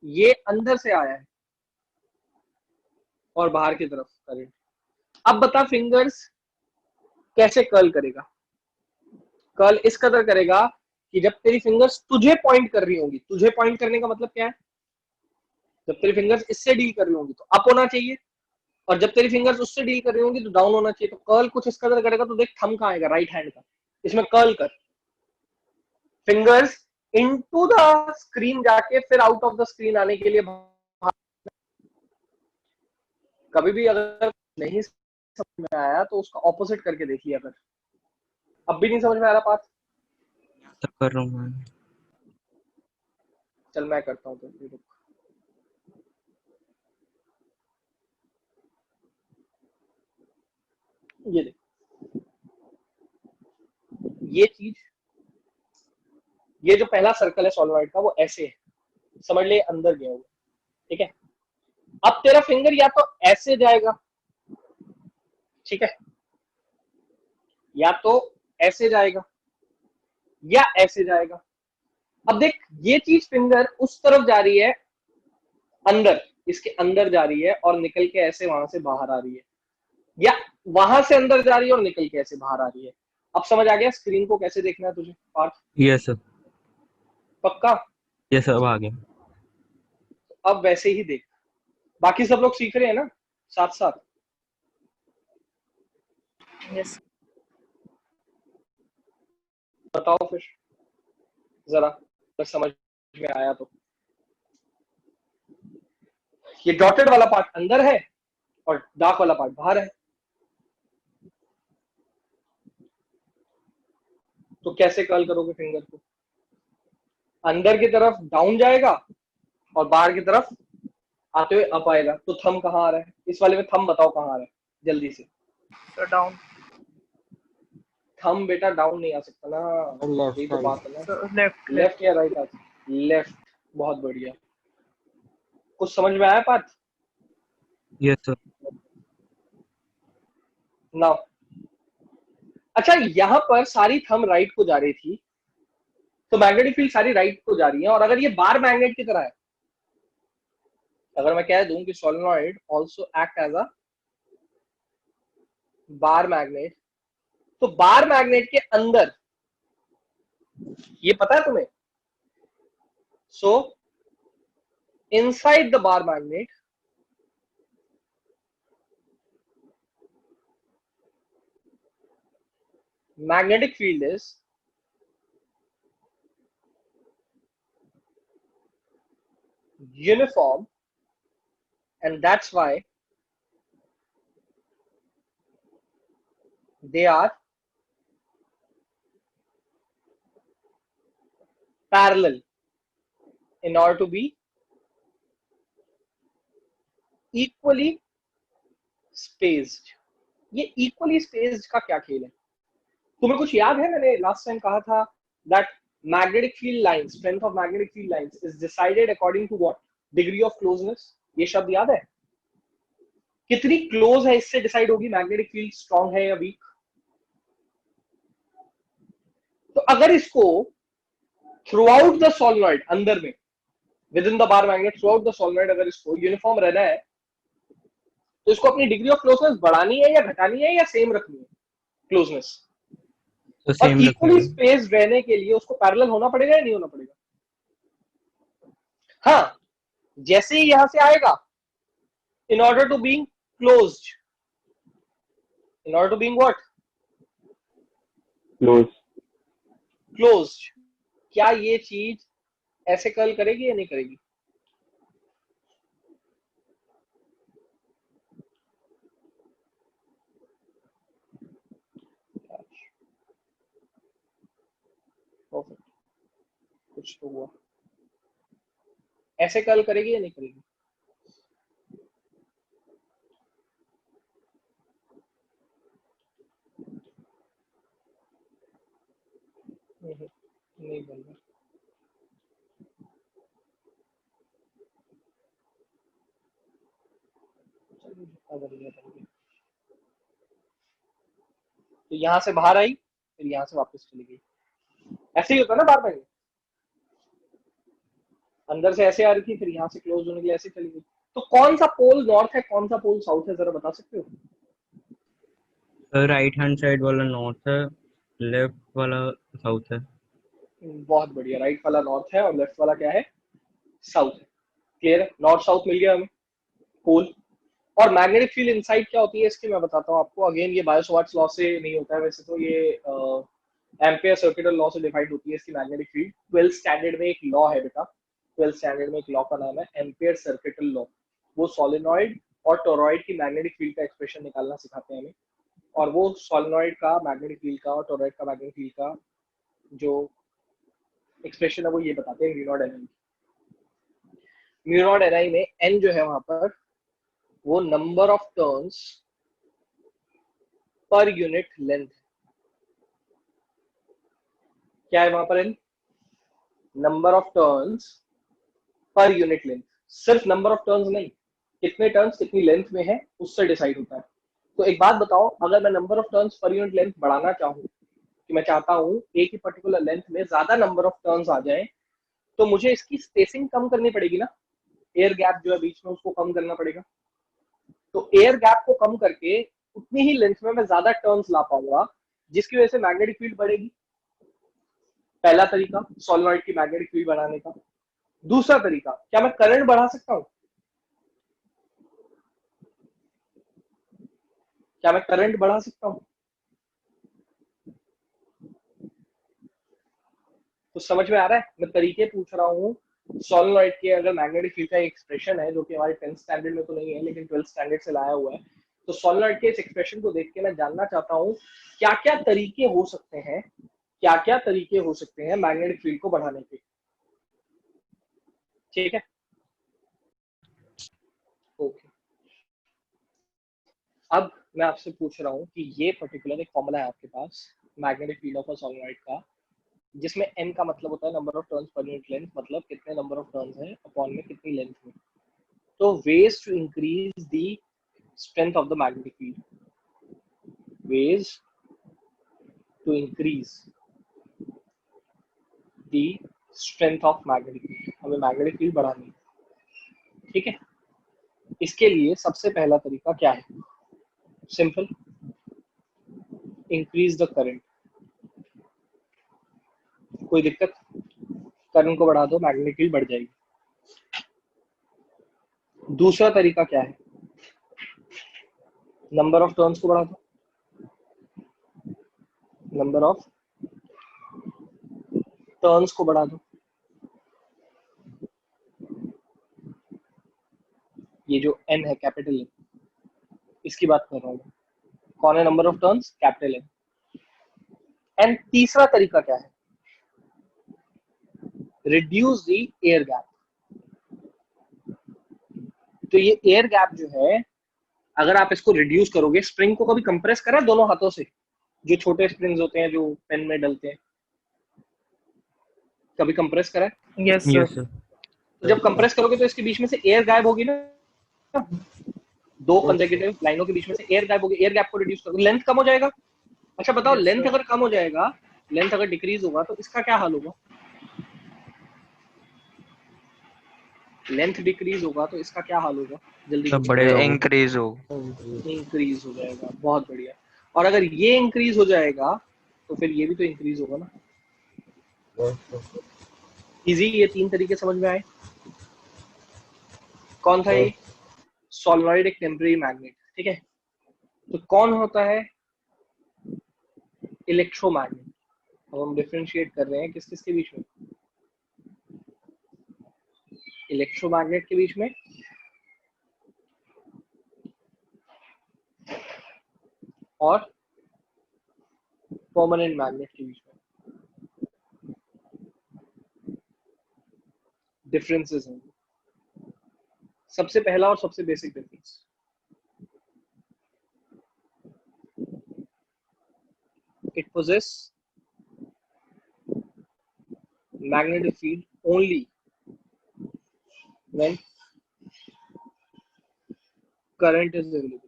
ये अंदर से आया है और बाहर की तरफ करंट। अब बता फिंगर्स कैसे कर्ल करेगा। कर्ल इस कदर करेगा कि जब तेरी फिंगर्स तुझे पॉइंट कर रही होंगी, तुझे पॉइंट करने का मतलब क्या है, जब तेरी फिंगर्स इससे डील कर रही होंगी तो अप होना चाहिए, और जब तेरी फिंगर्स उससे डील कर रही होंगी तो डाउन होना चाहिए। तो कर्ल कुछ इस कदर करेगा। तो देख थंब कहाँ आएगा, राइट हैंड का, इसमें कर्ल कर। फिंगर्स इनटू द स्क्रीन जाके फिर आउट ऑफ द स्क्रीन आने के लिए कभी भी अगर नहीं समझ में आया तो उसका ऑपोजिट करके देख लिया कर। अब भी नहीं समझ में आ रहा बात? तब कर रहा हूँ मैं। चल मैं करता हूँ, तो रुक। ये देख, ये चीज, ये जो पहला सर्कल है सॉलोनॉइड का वो ऐसे है, समझ ले अंदर गया हुआ, ठीक है। अब तेरा फिंगर या तो ऐसे जाएगा, ठीक है, या तो ऐसे जाएगा या ऐसे जाएगा। अब देख ये चीज फिंगर उस तरफ जा रही है, अंदर, इसके अंदर जा रही है और निकल के ऐसे वहां से बाहर आ रही है, या वहां से अंदर जा रही है और निकल के ऐसे बाहर आ रही है। अब समझ आ गया स्क्रीन को कैसे देखना है तुझे पार्थ? Yes sir. पक्का? यस अब आ गया। अब वैसे ही देख। बाकी सब लोग सीख रहे हैं ना साथ साथ? यस। बताओ फिर जरा, अगर समझ में आया तो। ये डॉटेड वाला पार्ट अंदर है और डार्क वाला पार्ट बाहर है, तो कैसे कर्ल करोगे फिंगर को? अंदर की तरफ डाउन जाएगा और बाहर की तरफ आते हुए अप आएगा। तो थंब कहाँ आ रहा है इस वाले में? थंब बताओ कहाँ आ रहा है जल्दी से। Sir down. थंब बेटा डाउन नहीं आ सकता ना, लेफ्ट यही तो साइड। बात है ना। सर लेफ्ट लेफ्ट या राइट आ? लेफ्ट, बहुत बढ़िया। कुछ समझ में आया पार्थ? Yes sir. नाउ अच्छा, यहाँ पर सारी थंब राइट को जा रही थी, तो मैग्नेटिक फील्ड सारी राइट को जा रही है। और अगर ये बार मैग्नेट की तरह है, अगर मैं कह दूं कि solenoid also act as a bar magnet, तो बार मैग्नेट के अंदर, ये पता है तुम्हें, so inside the bar magnet magnetic field is uniform, and that's why they are parallel in order to be equally spaced. ये equally spaced का क्या खेल है? तुम्हें कुछ याद है? मैंने लास्ट टाइम कहा था that magnetic field lines, strength of magnetic field lines is decided according to what? Degree of closeness. ये शब्द याद है? कितनी क्लोज है इससे डिसाइड होगी मैग्नेटिक फील्ड स्ट्रॉन्ग है या वीक। तो अगर इसको थ्रू आउट द सोलेनॉइड, अंदर में with in the bar magnet through out the solenoid, अगर इसको यूनिफॉर्म रहना है तो इसको अपनी डिग्री ऑफ क्लोजनेस बढ़ानी है या घटानी है या सेम रखनी है क्लोजनेस? तो और सेम इक्वली रखनी है। स्पेस्ड रहने के लिए उसको पैरेलल होना पड़ेगा या नहीं होना पड़ेगा? हाँ, जैसे ही यहां से आएगा, in order to being closed, in order to being what? Close. Closed. क्या ये चीज ऐसे कर्ल करेगी या नहीं करेगी? परफेक्ट, कुछ तो हुआ। ऐसे कर्ल करेगी या नहीं करेगी? नहीं बन रहा। चलिए, जितना बन गया बन गया। तो यहां से बाहर आई, फिर यहां से वापस चली गई। ऐसे ही होता है ना बार बार, अंदर से ऐसे आ रही थी, फिर यहाँ से क्लोज होने के लिए ऐसे चली गई। तो कौन सा पोल नॉर्थ है, कौन सा पोल साउथ है, जरा बता सकते हो? राइट हैंड साइड वाला नॉर्थ है, लेफ्ट वाला साउथ है। बहुत बढ़िया, राइट वाला नॉर्थ है और लेफ्ट वाला क्या है? साउथ है। क्लियर है? नॉर्थ साउथ मिल गया हमें पोल। और मैग्नेटिक फील्ड इनसाइड क्या होती है इसकी मैं बताता हूँ आपको। अगेन ये बायो-सवार्ट्स लॉ से नहीं होता है, वैसे तो ये एम्पियर सर्कुलर लॉ से डिफाइंड होती है इसकी मैग्नेटिक फील्ड। 12th स्टैंडर्ड में एक लॉ है बेटा, 12th स्टैंडर्ड में एक लॉ का नाम है एम्पियर सर्कुलर लॉ। वो सोलेनॉइड और टोरॉइड की मैग्नेटिक फील्ड का एक्सप्रेशन निकालना सिखाते हैं हमें। और वो सोलेनॉइड का मैग्नेटिक फील्ड का और टोरॉइड का मैग्नेटिक फील्ड का जो एक्सप्रेशन है वो ये बताते हैं mu not N I. Mu not N I में एन जो है वहां पर वो number of turns per unit length. क्या है वहां पर? N number of turns per unit length. सिर्फ नंबर ऑफ टर्न्स नहीं, कितने टर्न्स कितनी लेंथ में है उससे डिसाइड होता है। तो एक बात बताओ, अगर मैं number of turns per unit length बढ़ाना चाहूँ, कि मैं चाहता हूँ एक ही पर्टिकुलर लेंथ में ज्यादा नंबर ऑफ टर्न्स आ जाए, तो मुझे इसकी स्पेसिंग कम करनी पड़ेगी ना। एयर गैप जो है बीच में उसको कम करना पड़ेगा। तो एयर गैप को कम करके उतनी ही लेंथ में मैं ज्यादा टर्न्स ला पाऊंगा, जिसकी वजह से मैग्नेटिक फील्ड बढ़ेगी। पहला तरीका सोलेनॉइड की मैग्नेटिक फील्ड बनाने का। दूसरा तरीका, क्या मैं करंट बढ़ा सकता हूं? क्या मैं करंट बढ़ा सकता हूं? तो समझ में आ रहा है? मैं तरीके पूछ रहा हूँ। सोलेनॉइड के अगर मैग्नेटिक फील्ड का एक्सप्रेशन है जो कि हमारे 10th स्टैंडर्ड में तो नहीं है लेकिन 12th स्टैंडर्ड से लाया हुआ है, तो सोलेनॉइड के इस एक्सप्रेशन को देख के मैं जानना चाहता हूँ क्या क्या तरीके हो सकते हैं, क्या क्या तरीके हो सकते हैं मैग्नेटिक फील्ड को बढ़ाने के। ठीक है, ओके। अब मैं आपसे पूछ रहा हूँ कि ये पर्टिकुलर एक फॉर्मूला है आपके पास magnetic field of a solenoid का, जिसमें n का मतलब होता है number of turns per unit length, मतलब कितने नंबर ऑफ टर्न्स हैं अपॉन में कितनी लेंथ में। तो ways to increase the strength of the magnetic field, ways to increase the strength of magnetic field, हमें मैग्नेटिक फील्ड बढ़ानी है, ठीक है। इसके लिए सबसे पहला तरीका क्या है? Simple, increase the current. कोई दिक्कत? करंट को बढ़ा दो, मैग्नेटिक फील्ड बढ़ जाएगी। दूसरा तरीका क्या है? नंबर ऑफ टर्न्स को बढ़ा दो, नंबर ऑफ टर्न्स को बढ़ा दो। ये जो n है, कैपिटल N, इसकी बात कर रहा हूँ। कौन है number of turns? Capital N। And तीसरा तरीका क्या है? Reduce the air gap. तो ये एयर गैप जो है, अगर आप इसको रिड्यूस करोगे, स्प्रिंग को कभी कंप्रेस करा दोनों हाथों से, जो छोटे स्प्रिंग्स होते हैं जो पेन में डलते हैं, कभी कंप्रेस करा है? Yes, sir. Yes sir. तो जब कंप्रेस करोगे तो इसके बीच में से एयर गायब होगी ना, दो कंसेक्यूटिव लाइनों के बीच में से एयर गायब होगी। एयर गैप को रिड्यूस करोगे, लेंथ कम हो जाएगा। अच्छा बताओ, Yes, लेंथ sir. अगर कम हो जाएगा, लेंथ अगर डिक्रीज होगा तो इसका क्या हाल होगा? लेंथ डिक्रीज होगा तो इसका क्या हाल होगा? जल्दी सब बढ़ेगा वो। इंक्रीज हो। इंक्रीज हो जाएगा। बहुत बढ़िया। और अगर ये इंक्रीज हो जाएगा तो फिर ये भी तो इंक्रीज होगा ना। इजी, ये तीन तरीके समझ में आए? कौन था ये? सोलेनॉइड एक टेम्परेरी मैग्नेट, ठीक है। तो कौन होता है? इलेक्ट्रोमैग्नेट। अब हम डिफरेंशिएट कर रहे हैं किस किस के बीच में? इलेक्ट्रोमैग्नेट के बीच में और परमानेंट मैग्नेट के बीच में डिफरेंसेस हैं। सबसे पहला और सबसे basic difference, it possess magnetic field only when current is available.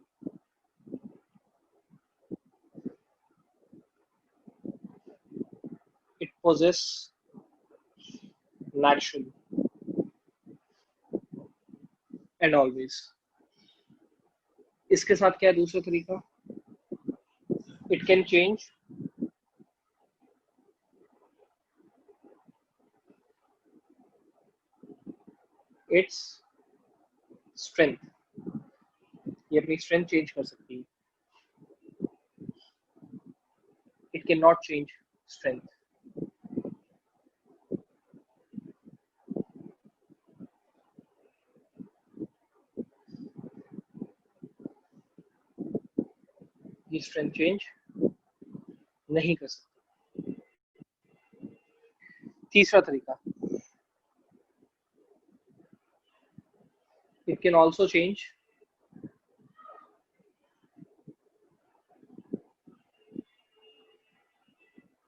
It possess naturally and always. इसके साथ क्या है दूसरा तरीका? It can change its strength. ये अपनी strength change कर सकती है। It cannot change strength. ये strength change नहीं कर सकती। तीसरा तरीका, it can also change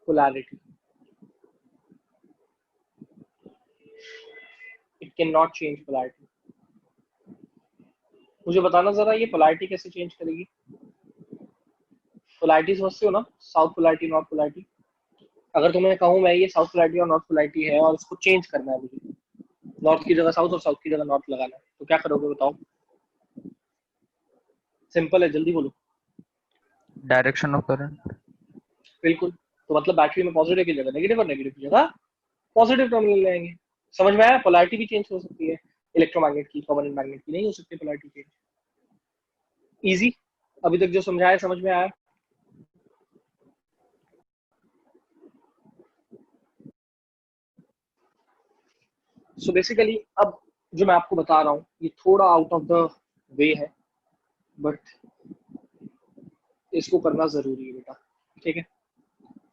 polarity. It cannot change polarity. मुझे बताना जरा, ये पोलैरिटी कैसे चेंज करेगी? पोलैरिटी समझते हो ना? South polarity, north polarity. अगर तुम्हें कहूँ मैं ये साउथ पोलैरिटी और नॉर्थ पोलैरिटी है और इसको चेंज करना है मुझे, नॉर्थ की जगह साउथ और साउथ की जगह नॉर्थ लगाना है, तो क्या करोगे बताओ? सिंपल है, जल्दी बोलो। Direction of current. बिल्कुल। तो मतलब बैटरी में पॉजिटिव की जगह नेगेटिव और नेगेटिव की जगह पॉजिटिव टर्मिनल लेंगे। समझ में आया? पोलैरिटी भी चेंज हो सकती है इलेक्ट्रोमैग्नेट की, परमानेंट मैग्नेट की नहीं हो सकती पोलैरिटी चेंज। इजी, अभी तक जो समझाया समझ में आया? सो बेसिकली अब जो मैं आपको बता रहा हूँ ये थोड़ा आउट ऑफ द वे है, बट इसको करना जरूरी है बेटा, ठीक है।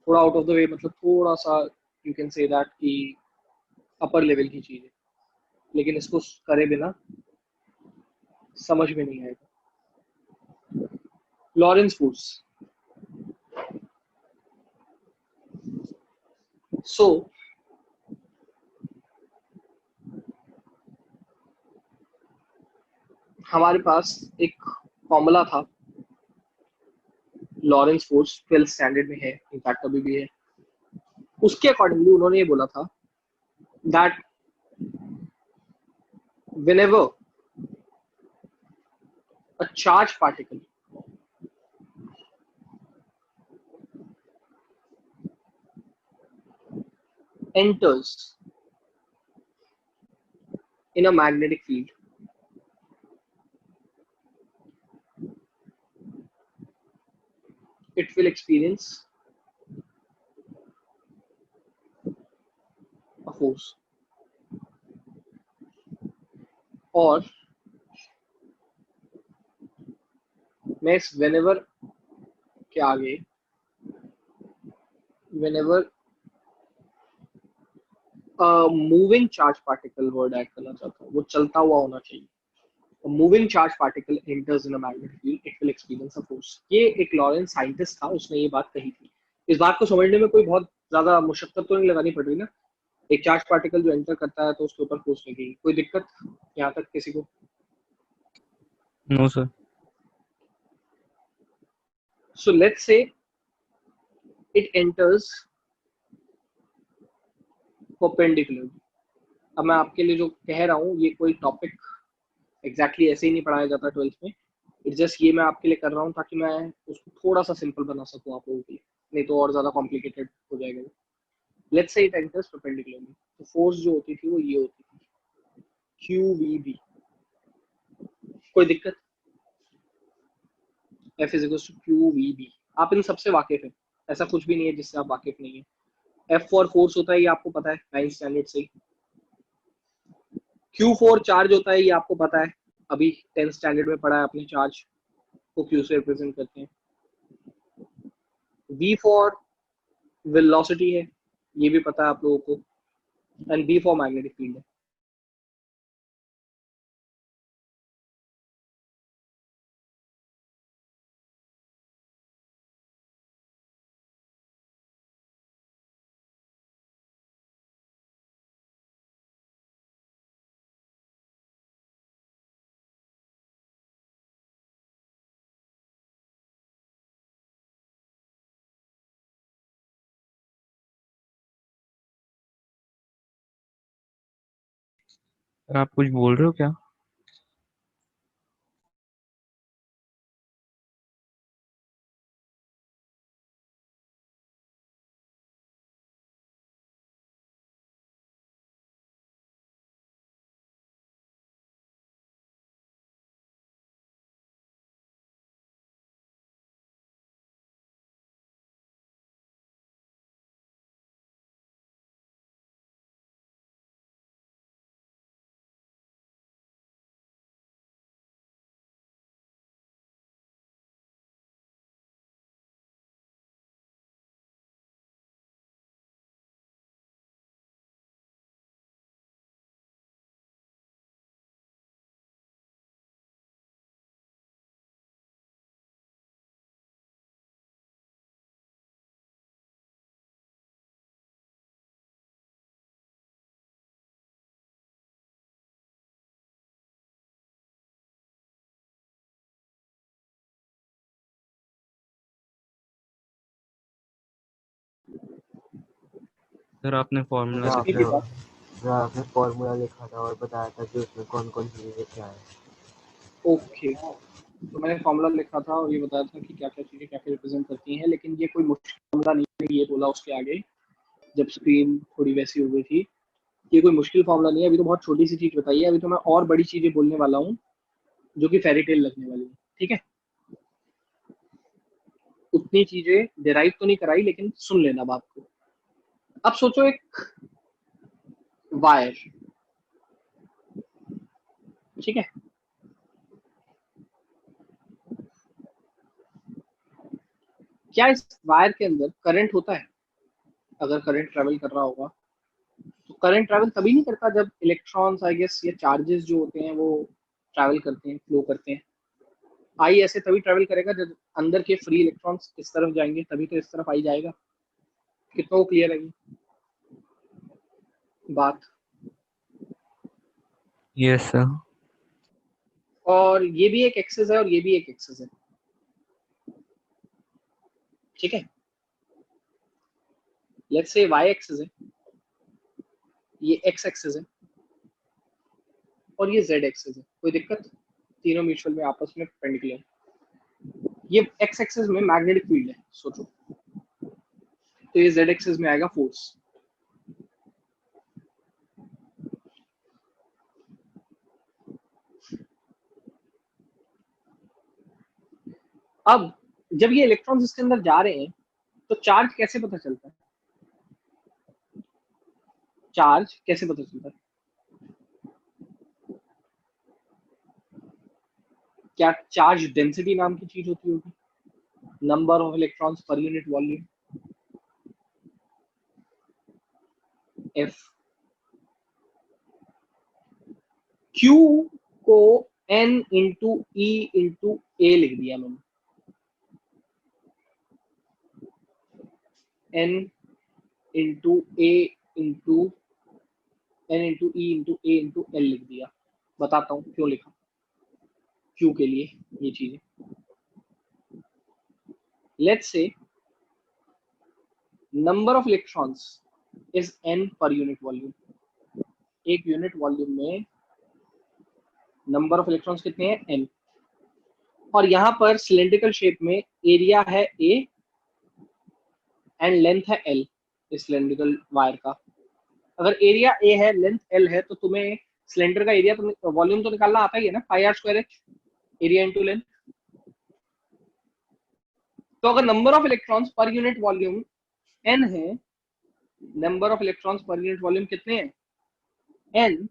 थोड़ा आउट ऑफ द वे मतलब थोड़ा सा यू कैन से दैट कि अपर लेवल की चीज है, लेकिन इसको करे बिना समझ में नहीं आएगा। Lawrence force. सो हमारे पास एक फॉर्मूला था, लॉरेंस फोर्स 12th स्टैंडर्ड में है, इनफैक्ट अभी भी है। उसके अकॉर्डिंगली उन्होंने ये बोला था that whenever a charged particle enters in a magnetic field, it will experience a force, और मैं इस whenever के आगे whenever moving charge particle word add करना चाहता हूँ, वो चलता हुआ होना चाहिए। A moving charge particle enters in a magnetic field, it will experience a force। ये एक लॉरेंस साइंटिस्ट था, उसने ये बात कही थी। इस बात को समझने में कोई बहुत ज्यादा मुशक्कत तो नहीं लगानी पड़ रही ना। एक चार्ज पार्टिकल जो एंटर करता है तो उसके ऊपर फोर्स लगेगी। कोई दिक्कत यहाँ तक किसी को? No sir. So let's say it enters perpendicularly। अब मैं आपके लिए जो कह रहा हूँ ये कोई टॉपिक एग्जैक्टली ऐसे ही नहीं पढ़ाया जाता 12th में। इट्स जस्ट ये मैं आपके लिए कर रहा हूँ ताकि मैं उसको थोड़ा सा सिंपल बना सकूँ आप लोगों के लिए, नहीं तो और ज्यादा कॉम्प्लिकेटेड हो जाएगा। Let's say it enters perpendicularly, तो फोर्स जो होती थी वो ये होती थी QVB। कोई दिक्कत? F is equal to QVB। आप इन सबसे वाकिफ हैं, ऐसा कुछ भी नहीं है जिससे आप वाकिफ नहीं है। F फॉर फोर्स होता है, ये आपको पता है 9th स्टैंडर्ड से। Q फॉर चार्ज होता है, ये आपको पता है, अभी 10th स्टैंडर्ड में पढ़ा है अपने। चार्ज को Q से रिप्रेजेंट करते हैं। V फॉर वेलोसिटी है, ये भी पता है आप लोगों को, and B for magnetic field है। सर आप कुछ बोल रहे हो क्या? सर आपने फॉर्मूला जो उसकी आपने भी बात। जो आपने फॉर्मूला लिखा था और बताया था कि उसमें कौन कौन सी चीजें क्या है। ओके, तो मैंने फॉर्मूला लिखा था और ये बताया था कि क्या क्या चीजें क्या क्या रिप्रेजेंट करती हैं, लेकिन ये कोई मुश्किल फॉर्मूला नहीं है। ये बोला उसके आगे जब स्क्रीन थोड़ी वैसी हो गई थी, ये कोई मुश्किल फॉर्मूला नहीं है। अभी तो बहुत छोटी सी चीज बताई है, अभी तो मैं और बड़ी चीजें बोलने वाला हूँ जो कि फेरी टेल लगने वाली है। ठीक है, उतनी चीजें डिराइव तो नहीं कराई, लेकिन सुन लेना बात को। अब सोचो एक वायर, ठीक है, क्या इस वायर के अंदर करंट होता है? अगर करंट ट्रेवल कर रहा होगा तो करंट ट्रैवल तभी नहीं करता जब इलेक्ट्रॉन्स आई गेस या चार्जेस जो होते हैं वो ट्रैवल करते हैं, फ्लो करते हैं। आई ऐसे तभी ट्रैवल करेगा जब अंदर के फ्री इलेक्ट्रॉन्स इस तरफ जाएंगे, तभी तो इस तरफ आई जाएगा। कितना क्लियर है ये बात? Yes sir. और ये भी एक एक्सिस है और ये भी एक एक्सिस है, ठीक है। लेट्स से वाई एक्सिस है ये x एक्सिस है और ये z एक्सिस है, कोई दिक्कत? तीनों म्यूचुअल में आपस में परपेंडिकुलर। ये x एक्सिस में मैग्नेटिक फील्ड है, सोचो, तो ये z एक्सिस में आएगा फोर्स। अब जब ये इलेक्ट्रॉन्स इसके अंदर जा रहे हैं तो चार्ज कैसे पता चलता है? चार्ज कैसे पता चलता है? क्या चार्ज डेंसिटी नाम की चीज होती होगी? Number of electrons per unit volume, F। Q को N into E into A लिख दिया मैंने, N into A into N into E into A into L लिख दिया। बताता हूँ क्यों लिखा Q के लिए ये चीजें। Let's say number of electrons is N पर यूनिट वॉल्यूम। एक यूनिट वॉल्यूम में नंबर ऑफ इलेक्ट्रॉन्स कितने हैं? N। और यहाँ पर सिलेंड्रिकल शेप में एरिया है A एंड लेंथ है L इस सिलेंड्रिकल वायर का। अगर एरिया A है, लेंथ L है, तो तुम्हें सिलेंडर का एरिया तो वॉल्यूम तो निकालना आता ही है ना, pi r square h, area into length. तो अगर number of electrons per unit volume N है, number of electrons per unit volume कितने हैं? N।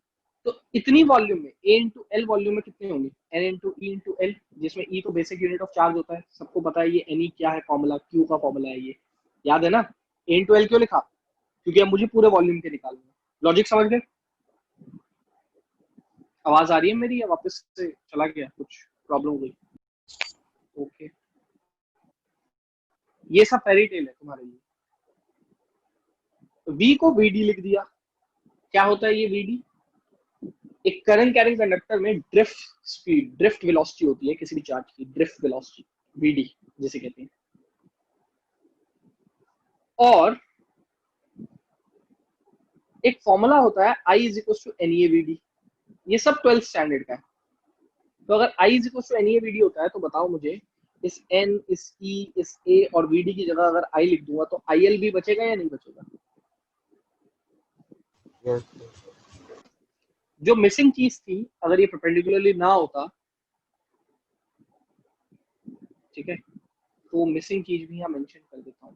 तो इतनी वॉल्यूम में A इंटू एल वॉल्यूम में कितने होंगे? N into E into L, जिसमें E तो बेसिक यूनिट ऑफ चार्ज होता है, सबको पता है ये Ne क्या है, फॉर्मूला Q का फॉर्मूला है, ये याद है ना। A इंटू एल क्यों लिखा? क्योंकि अब मुझे पूरे वॉल्यूम के निकालना है। लॉजिक समझ गए? आवाज आ रही है मेरी या वापस से चला गया, कुछ प्रॉब्लम हो गई? ओके, ये सब फेरी टेल है तुम्हारे लिए। V को VD लिख दिया। क्या होता है ये VD? एक करंट कैरिंग कंडक्टर में ड्रिफ्ट स्पीड, ड्रिफ्ट वेलोसिटी होती है किसी भी चार्ज की, ड्रिफ्ट वेलोसिटी VD जिसे कहते हैं। और एक फॉर्मूला होता है I is equal to NAVD। ये सब 12th स्टैंडर्ड का है। तो अगर I is equal to NAVD होता है तो बताओ मुझे, इस N, इस E, इस A और VD की जगह अगर I लिख दूंगा तो IL भी बचेगा या नहीं बचेगा? यस जो मिसिंग चीज थी, अगर ये परपेंडिकुलरली ना होता, ठीक है, तो मिसिंग चीज भी यहाँ मेंशन कर देता हूँ,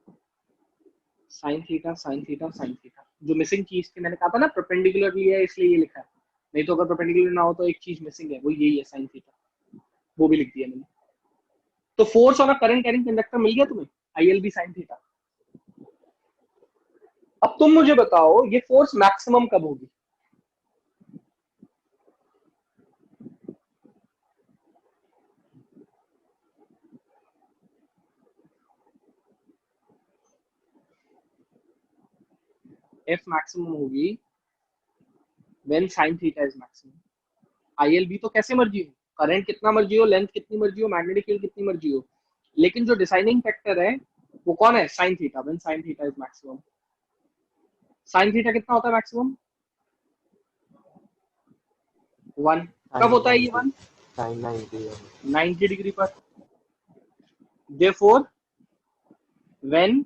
sine theta sine theta sine theta. जो मिसिंग चीज थी, मैंने कहा था ना परपेंडिकुलरली है इसलिए ये लिखा है, नहीं तो अगर परपेंडिकुलर ना हो तो एक चीज मिसिंग है, वो यही है साइन थीटा, वो भी लिख दिया मैंने। तो force on a current carrying conductor मिल गया तुम्हें, IL भी साइन थीटा। अब तुम मुझे बताओ ये फोर्स मैक्सिमम कब होगी? F मैक्सिमम होगी when sin theta is maximum। IL भी तो कैसे मर्जी हो, करंट कितना मर्जी हो, लेंथ कितनी मर्जी हो, मैग्नेटिक फील्ड कितनी मर्जी हो, लेकिन जो डिसाइडिंग फैक्टर है वो कौन है? sin theta, when sin theta is maximum। sin theta कितना होता है मैक्सिमम? 1। कब होता है ये 1? साइन 90 है। 90 डिग्री पर। therefore when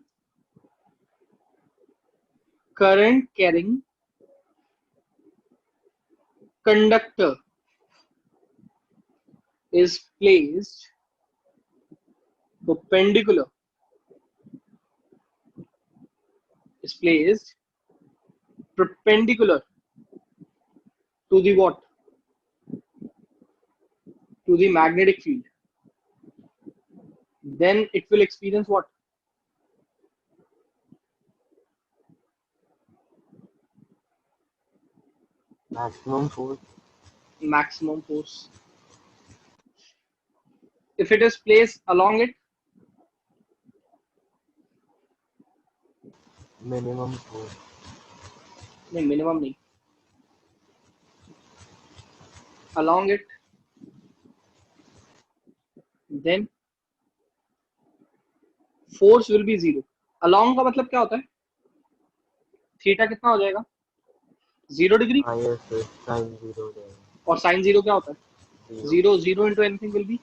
current carrying conductor is placed perpendicular, is placed perpendicular to the what? To the magnetic field, then it will experience what? Maximum force. Maximum force. If it is placed along it, Minimum force. नहीं minimum नहीं, along it, then force will be 0। along का मतलब क्या होता है? Theta कितना हो जाएगा? 0 डिग्री हाँ यस सर, साइन 0 हो जाएगा। और साइन 0 क्या होता है? 0 0 इंटू एनीथिंग विल बी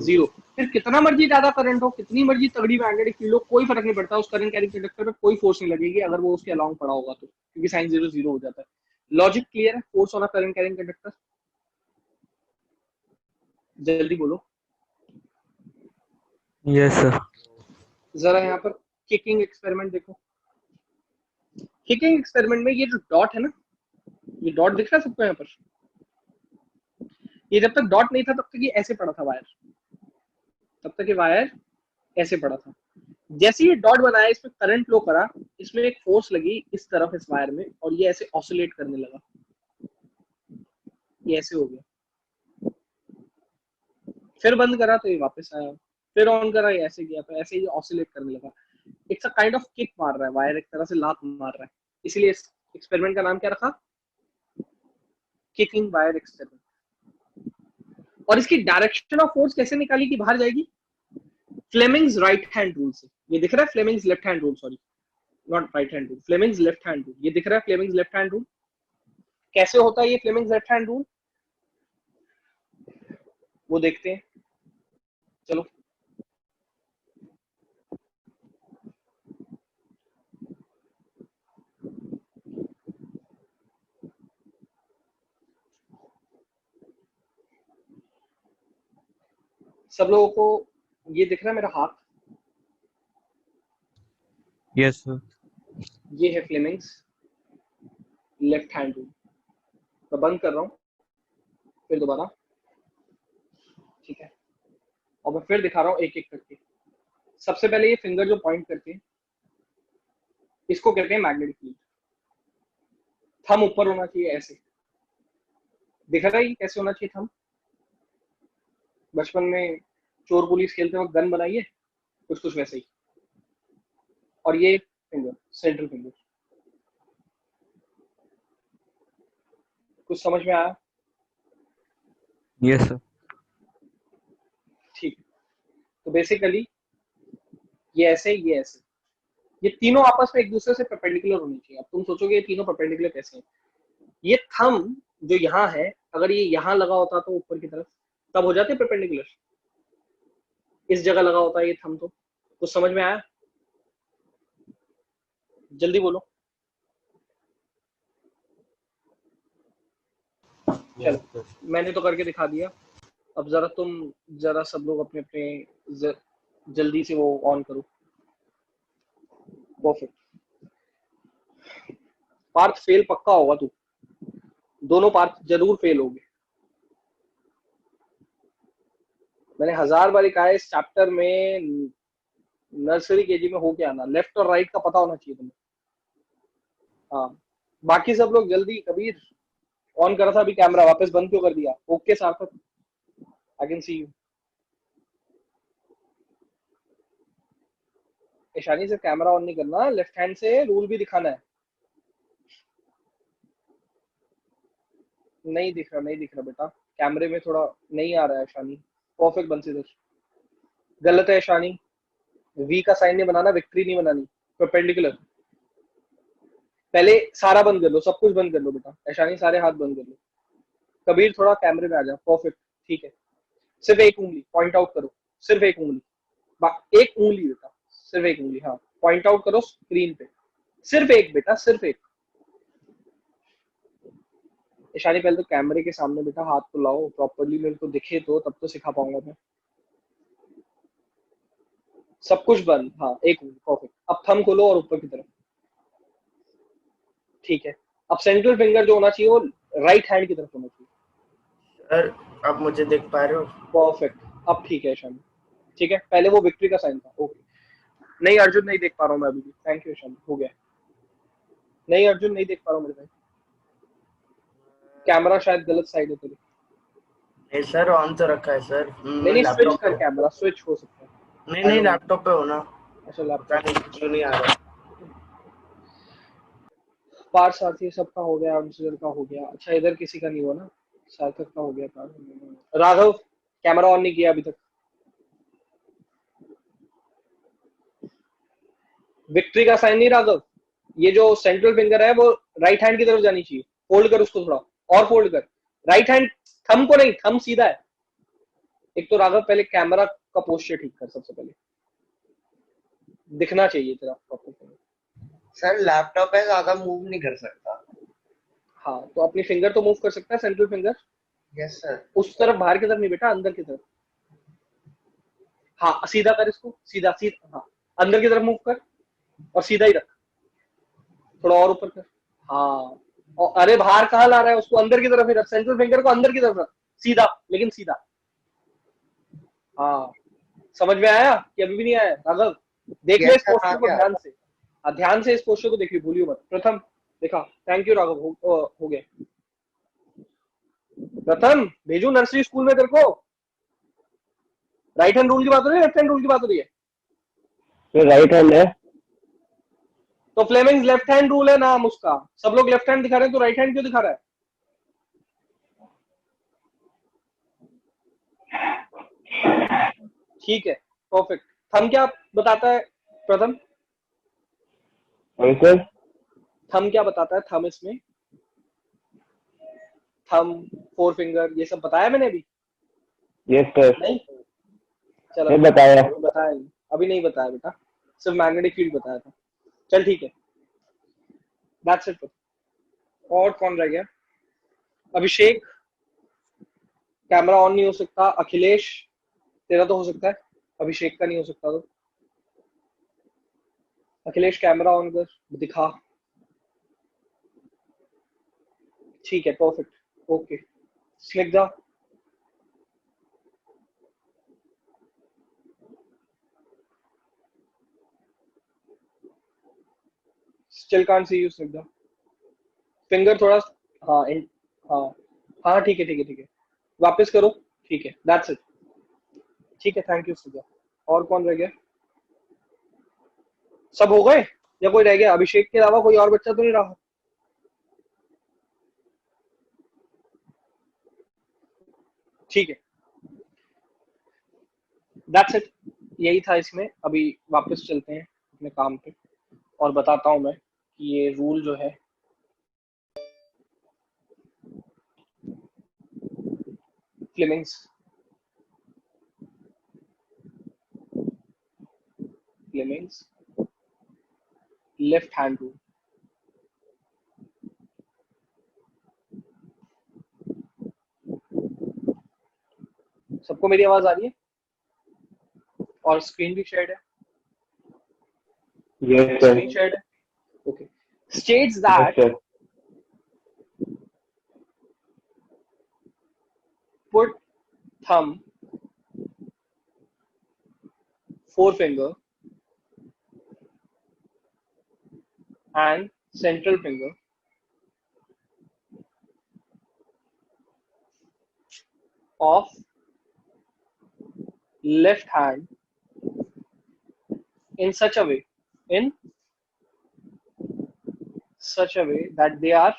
0। फिर कितना मर्जी ज्यादा करंट हो, कितनी मर्जी तगड़ी मैग्नेटिक फील्ड हो, कोई फर्क नहीं पड़ता, उस करंट कैरिंग कंडक्टर पे कोई फोर्स नहीं लगेगी अगर वो उसके अलाउंग पड़ा होगा तो, क्योंकि साइन 0 0 हो जाता है। लॉजिक क्लियर है? Force on a current carrying conductor, जल्दी बोलो। Yes sir. जरा यहाँ पर किकिंग एक्सपेरिमेंट देखो। किकिंग एक्सपेरिमेंट में ये जो डॉट है ना, ये डॉट दिख रहा है सबको यहाँ पर? ये जब तक डॉट नहीं था तब तक ये ऐसे पड़ा था वायर, तब तक ये वायर ऐसे पड़ा था। जैसे ये डॉट बनाया, इसमें करंट फ्लो करा, इसमें एक फोर्स लगी इस तरफ इस वायर में, और ये ऐसे ऑसिलेट करने लगा, ये ऐसे हो गया। फिर बंद करा तो ये वापस आया, फिर ऑन करा ये ऐसे गया, तो ऐसे ही ऑसिलेट करने लगा। It's a kind of kick मार रहा है वायर, एक तरह से लात मार रहा है, इसीलिए इस एक्सपेरिमेंट का नाम क्या रखा? Kicking wire experiment. और इसकी डायरेक्शन ऑफ फोर्स कैसे निकाली कि बाहर जाएगी? फ्लेमिंग्स राइट हैंड रूल से। ये दिख रहा है Fleming's left hand rule, sorry not right hand rule, Fleming's left hand rule. ये दिख रहा है फ्लेमिंग्स लेफ्ट हैंड रूल। कैसे होता है ये फ्लेमिंग्स लेफ्ट हैंड रूल, वो देखते हैं, चलो। सब लोगों को ये दिख रहा है मेरा हाथ? Yes sir. ये है फ्लेमिंग्स लेफ्ट हैंड रूल। मैं बंद कर रहा हूँ, फिर दोबारा, ठीक है, और मैं फिर दिखा रहा हूँ एक एक करके। सबसे पहले ये फिंगर जो पॉइंट करते हैं, इसको कहते हैं मैग्नेटिक फील्ड। थंब ऊपर होना चाहिए ऐसे, दिख रहा है कैसे होना चाहिए थंब? बचपन में चोर पुलिस खेलते वक्त गन बनाइए, कुछ कुछ वैसे ही। और ये फिंगर, सेंट्रल फिंगर, कुछ समझ में आया? Yes sir. ठीक। तो बेसिकली ये ऐसे, ये ऐसे, ये तीनों आपस में एक दूसरे से परपेंडिकुलर होनी चाहिए। अब तुम सोचोगे ये तीनों परपेंडिकुलर कैसे हैं? ये थंब जो यहाँ है, अगर ये यहाँ लगा होता तो ऊपर की तरफ, तब हो जाते परपेंडिकुलर। इस जगह लगा होता है ये थंब, तो कुछ समझ में आया? जल्दी बोलो। यस चलो, सर। मैंने तो करके दिखा दिया। अब जरा तुम, जरा सब लोग अपने अपने जल्दी से वो ऑन करो। परफेक्ट। पार्थ फेल पक्का होगा तू, दोनों पार्थ जरूर फेल होगे। मैंने 1000 बार कहा है, इस चैप्टर में नर्सरी केजी में हो के आना, लेफ्ट और राइट का पता होना चाहिए तुम्हें। हाँ, बाकी सब लोग जल्दी। कबीर ऑन करा था अभी कैमरा, वापस बंद क्यों कर दिया? ओके सार्थक, I can see you. Ishani से कैमरा ऑन नहीं करना, लेफ्ट हैंड से रूल भी दिखाना है। नहीं दिख रहा, नहीं दिख रहा बेटा, कैमरे में थोड़ा नहीं आ रहा है ईशानी। परफेक्ट बंसीधर, गलत है ईशानी, वी का साइन नहीं बनाना, विक्ट्री नहीं बनानी, परपेंडिकुलर। पहले सारा बंद कर लो, सब कुछ बंद कर लो बेटा। ईशानी सारे हाथ बंद कर लो। कबीर थोड़ा कैमरे में आ जा, परफेक्ट, ठीक है। सिर्फ एक उंगली पॉइंट आउट करो, सिर्फ एक उंगली, एक उंगली बेटा, सिर्फ एक उंगली, हाँ पॉइंट आउट करो स्क्रीन पे, सिर्फ एक बेटा, सिर्फ एक। ईशानी पहले तो कैमरे के सामने बेटा हाथ तो लाओ प्रॉपर्ली, मेरे को दिखे तो, तब तो सिखा पाऊंगा मैं। सब कुछ बंद, हाँ एक उंगली, परफेक्ट। अब थंब खोलो और ऊपर की तरफ, ठीक है। अब सेंट्रल फिंगर जो होना चाहिए वो राइट हैंड की तरफ होना चाहिए। सर आप मुझे देख पा रहे हो? परफेक्ट, अब ठीक है ईशानी, ठीक है। पहले वो विक्ट्री का साइन था, ओके। नहीं अर्जुन, नहीं देख पा रहा हूँ मैं अभी भी, थैंक यू ईशानी, हो गया। नहीं अर्जुन, नहीं देख पा रहा हूँ मेरे भाई, कैमरा शायद गलत साइड है तेरी। नहीं सर, ऑन तो रखा है सर। नहीं नहीं, स्विच लैपटॉप कर, पे। कैमरा स्विच हो सकता है। नहीं नहीं, लैपटॉप पे हो ना। अच्छा पता लैपटॉप। नहीं क्यों नहीं आ रहा। पार साथी सबका हो गया, अंशुल का हो गया। अच्छा इधर किसी का नहीं हुआ ना, सार्थक का हो गया था। राघव कैमरा ऑन नहीं किया अभी तक। विक्ट्री का साइन नहीं राघव, ये जो सेंट्रल फिंगर है वो राइट हैंड की तरफ जानी चाहिए। फोल्ड कर उसको थोड़ा और फोल्ड कर, राइट हैंड, थंब को नहीं, थंब सीधा है। एक तो राघव पहले कैमरा का पोस्चर ठीक कर, सबसे पहले दिखना चाहिए तेरा प्रॉपर। सर लैपटॉप है, ज्यादा मूव नहीं कर सकता। हाँ तो अपनी फिंगर तो मूव कर सकता है, सेंट्रल फिंगर। Yes sir. उस तरफ, बाहर की तरफ नहीं बेटा, अंदर की तरफ। हाँ सीधा कर इसको, सीधा सीधा, हाँ अंदर की तरफ मूव कर और सीधा ही रख, थोड़ा और ऊपर कर। हाँ और अरे बाहर कहाँ ला रहा है उसको, अंदर की तरफ ही रख, सेंट्रल फिंगर को अंदर की तरफ रख, सीधा, लेकिन सीधा। हाँ समझ में आया कि अभी भी नहीं आया राघव? देख ले इस पोस्टर को ध्यान से, ध्यान से इस पोस्टर को देखिए, भूलियो मत। प्रथम देखा, थैंक यू राघव, हो गए। प्रथम भेजू नर्सरी स्कूल में तेरे को? राइट हैंड रूल की बात हो रही है, लेफ्ट हैंड रूल की बात हो रही है? राइट हैंड है। तो फ्लेमिंग्स लेफ्ट हैंड रूल है नाम उसका, सब लोग लेफ्ट हैंड दिखा रहे हैं, तो राइट हैंड क्यों दिखा रहा है? ठीक है, परफेक्ट। थंब क्या बताता है प्रथम? सर थंब क्या बताता है? थंब इसमें थंब, फोर फिंगर, ये सब बताया मैंने अभी? Yes sir. नहीं, चलो बताया। बताया नहीं, अभी नहीं बताया बेटा, सिर्फ मैग्नेटिक फील्ड बताया था। चल ठीक है, दैट्स इट। और कौन रह गया? अभिषेक, कैमरा ऑन नहीं हो सकता। अखिलेश, तेरा तो हो सकता है, अभिषेक का नहीं हो सकता। तो अखिलेश कैमरा ऑन कर, दिखा। ठीक है, perfect, okay. Snigdha, still can't see you Snigdha. Finger थोड़ा, हाँ हाँ हाँ, ठीक है ठीक है ठीक है, वापस करो। ठीक है, दैट्स इट। ठीक है, थैंक यू स्निग्धा। और कौन रह गया? सब हो गए या कोई रह गया? अभिषेक के अलावा कोई और बच्चा तो नहीं रहा? ठीक है, दैट्स इट, यही था इसमें। अभी वापस चलते हैं अपने काम पे और बताता हूं मैं कि ये रूल जो है, फ्लेमिंग्स लेफ्ट हैंड रूल। सबको मेरी आवाज आ रही है? और स्क्रीन भी शेयर्ड है? यस स्क्रीन शेयर्ड है, okay. States that sir. put thumb, forefinger and central finger of left hand in such a way that they are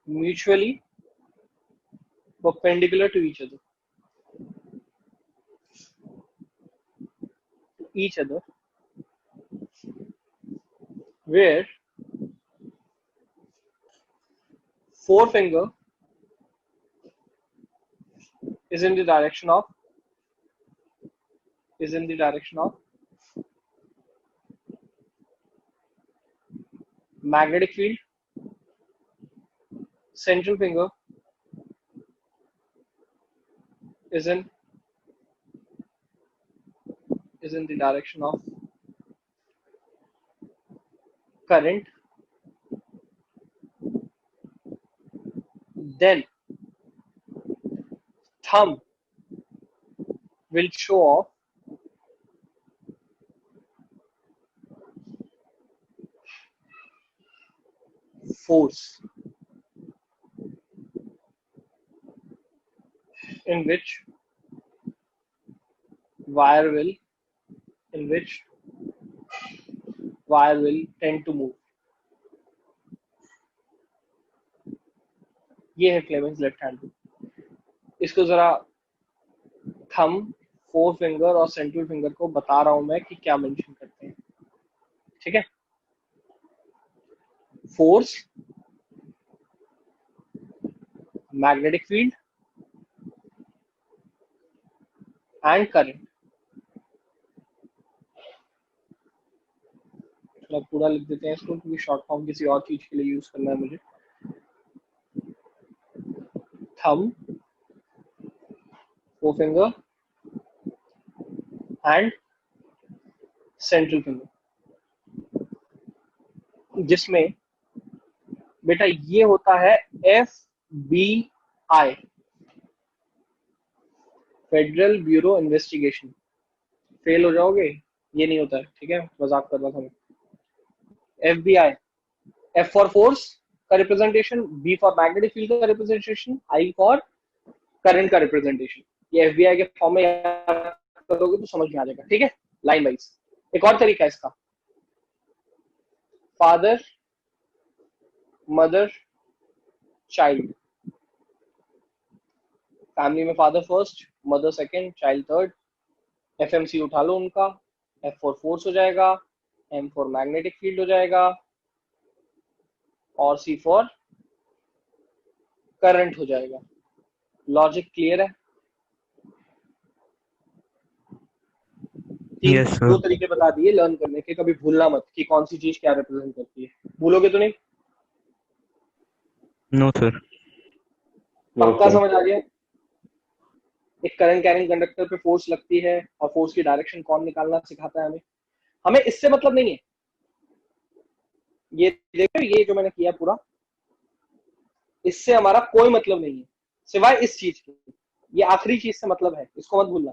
mutually perpendicular to each other, where forefinger is in the direction of magnetic field, central finger is in the direction of current, then thumb will show off force, in which wire will tend to move. ये है Fleming's left hand rule. इसको जरा thumb, four finger और central finger को बता रहा हूं मैं कि क्या मेंशन करते हैं। ठीक है, force, magnetic field and current. थोड़ा पूरा लिख देते हैं इसको क्योंकि शॉर्ट फॉर्म किसी और चीज के लिए यूज करना है मुझे। थंब, फोरफिंगर एंड सेंट्रल फिंगर, जिसमें बेटा ये होता है FBI, federal bureau investigation. Fail हो जाओगे, ये नहीं होता है, ठीक है, मजाक कर रहा था मैं। FBI, F फॉर फोर्स का representation, B for magnetic field का रिप्रेजेंटेशन, I फॉर करंट का रिप्रेजेंटेशन। ये FBI के फॉर्म में याद करोगे तो समझ में आ जाएगा, ठीक है, लाइन वाइज। एक और तरीका है इसका, फादर, मदर, चाइल्ड। फैमिली में father first, mother second, child third. FMC उठा लो उनका, F फॉर फोर्स हो जाएगा, M फॉर मैग्नेटिक फील्ड हो जाएगा और C फॉर करंट हो जाएगा। लॉजिक क्लियर है? Yes, sir. दो तरीके बता दिए लर्न करने के, कभी भूलना मत कि कौन सी चीज क्या रिप्रेजेंट करती है। भूलोगे तो नहीं? No, sir. पक्का समझ आ गया? एक करंट कैरिंग कंडक्टर पे फोर्स लगती है और फोर्स की डायरेक्शन कौन निकालना सिखाता है हमें। हमें इससे मतलब नहीं है, ये देखो ये जो मैंने किया पूरा, इससे हमारा कोई मतलब नहीं है सिवाय इस चीज के। ये आखिरी चीज से मतलब है, इसको मत भूलना।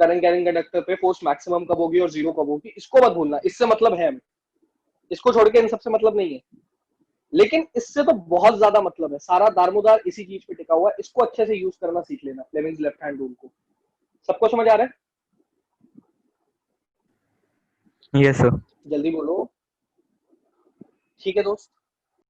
करंट कैरिंग कंडक्टर पे फोर्स मैक्सिमम कब होगी और जीरो कब होगी, इसको मत भूलना, इससे मतलब है हमें। इसको छोड़ के इन सबसे मतलब नहीं है, लेकिन इससे तो बहुत ज्यादा मतलब है। सारा दारमोदार इसी चीज पे टिका हुआ है, इसको अच्छे से यूज करना सीख लेना, फ्लेमिंग्स लेफ्ट हैंड रूल को। सबको समझ आ रहा है? Yes, sir. जल्दी बोलो। ठीक है दोस्त,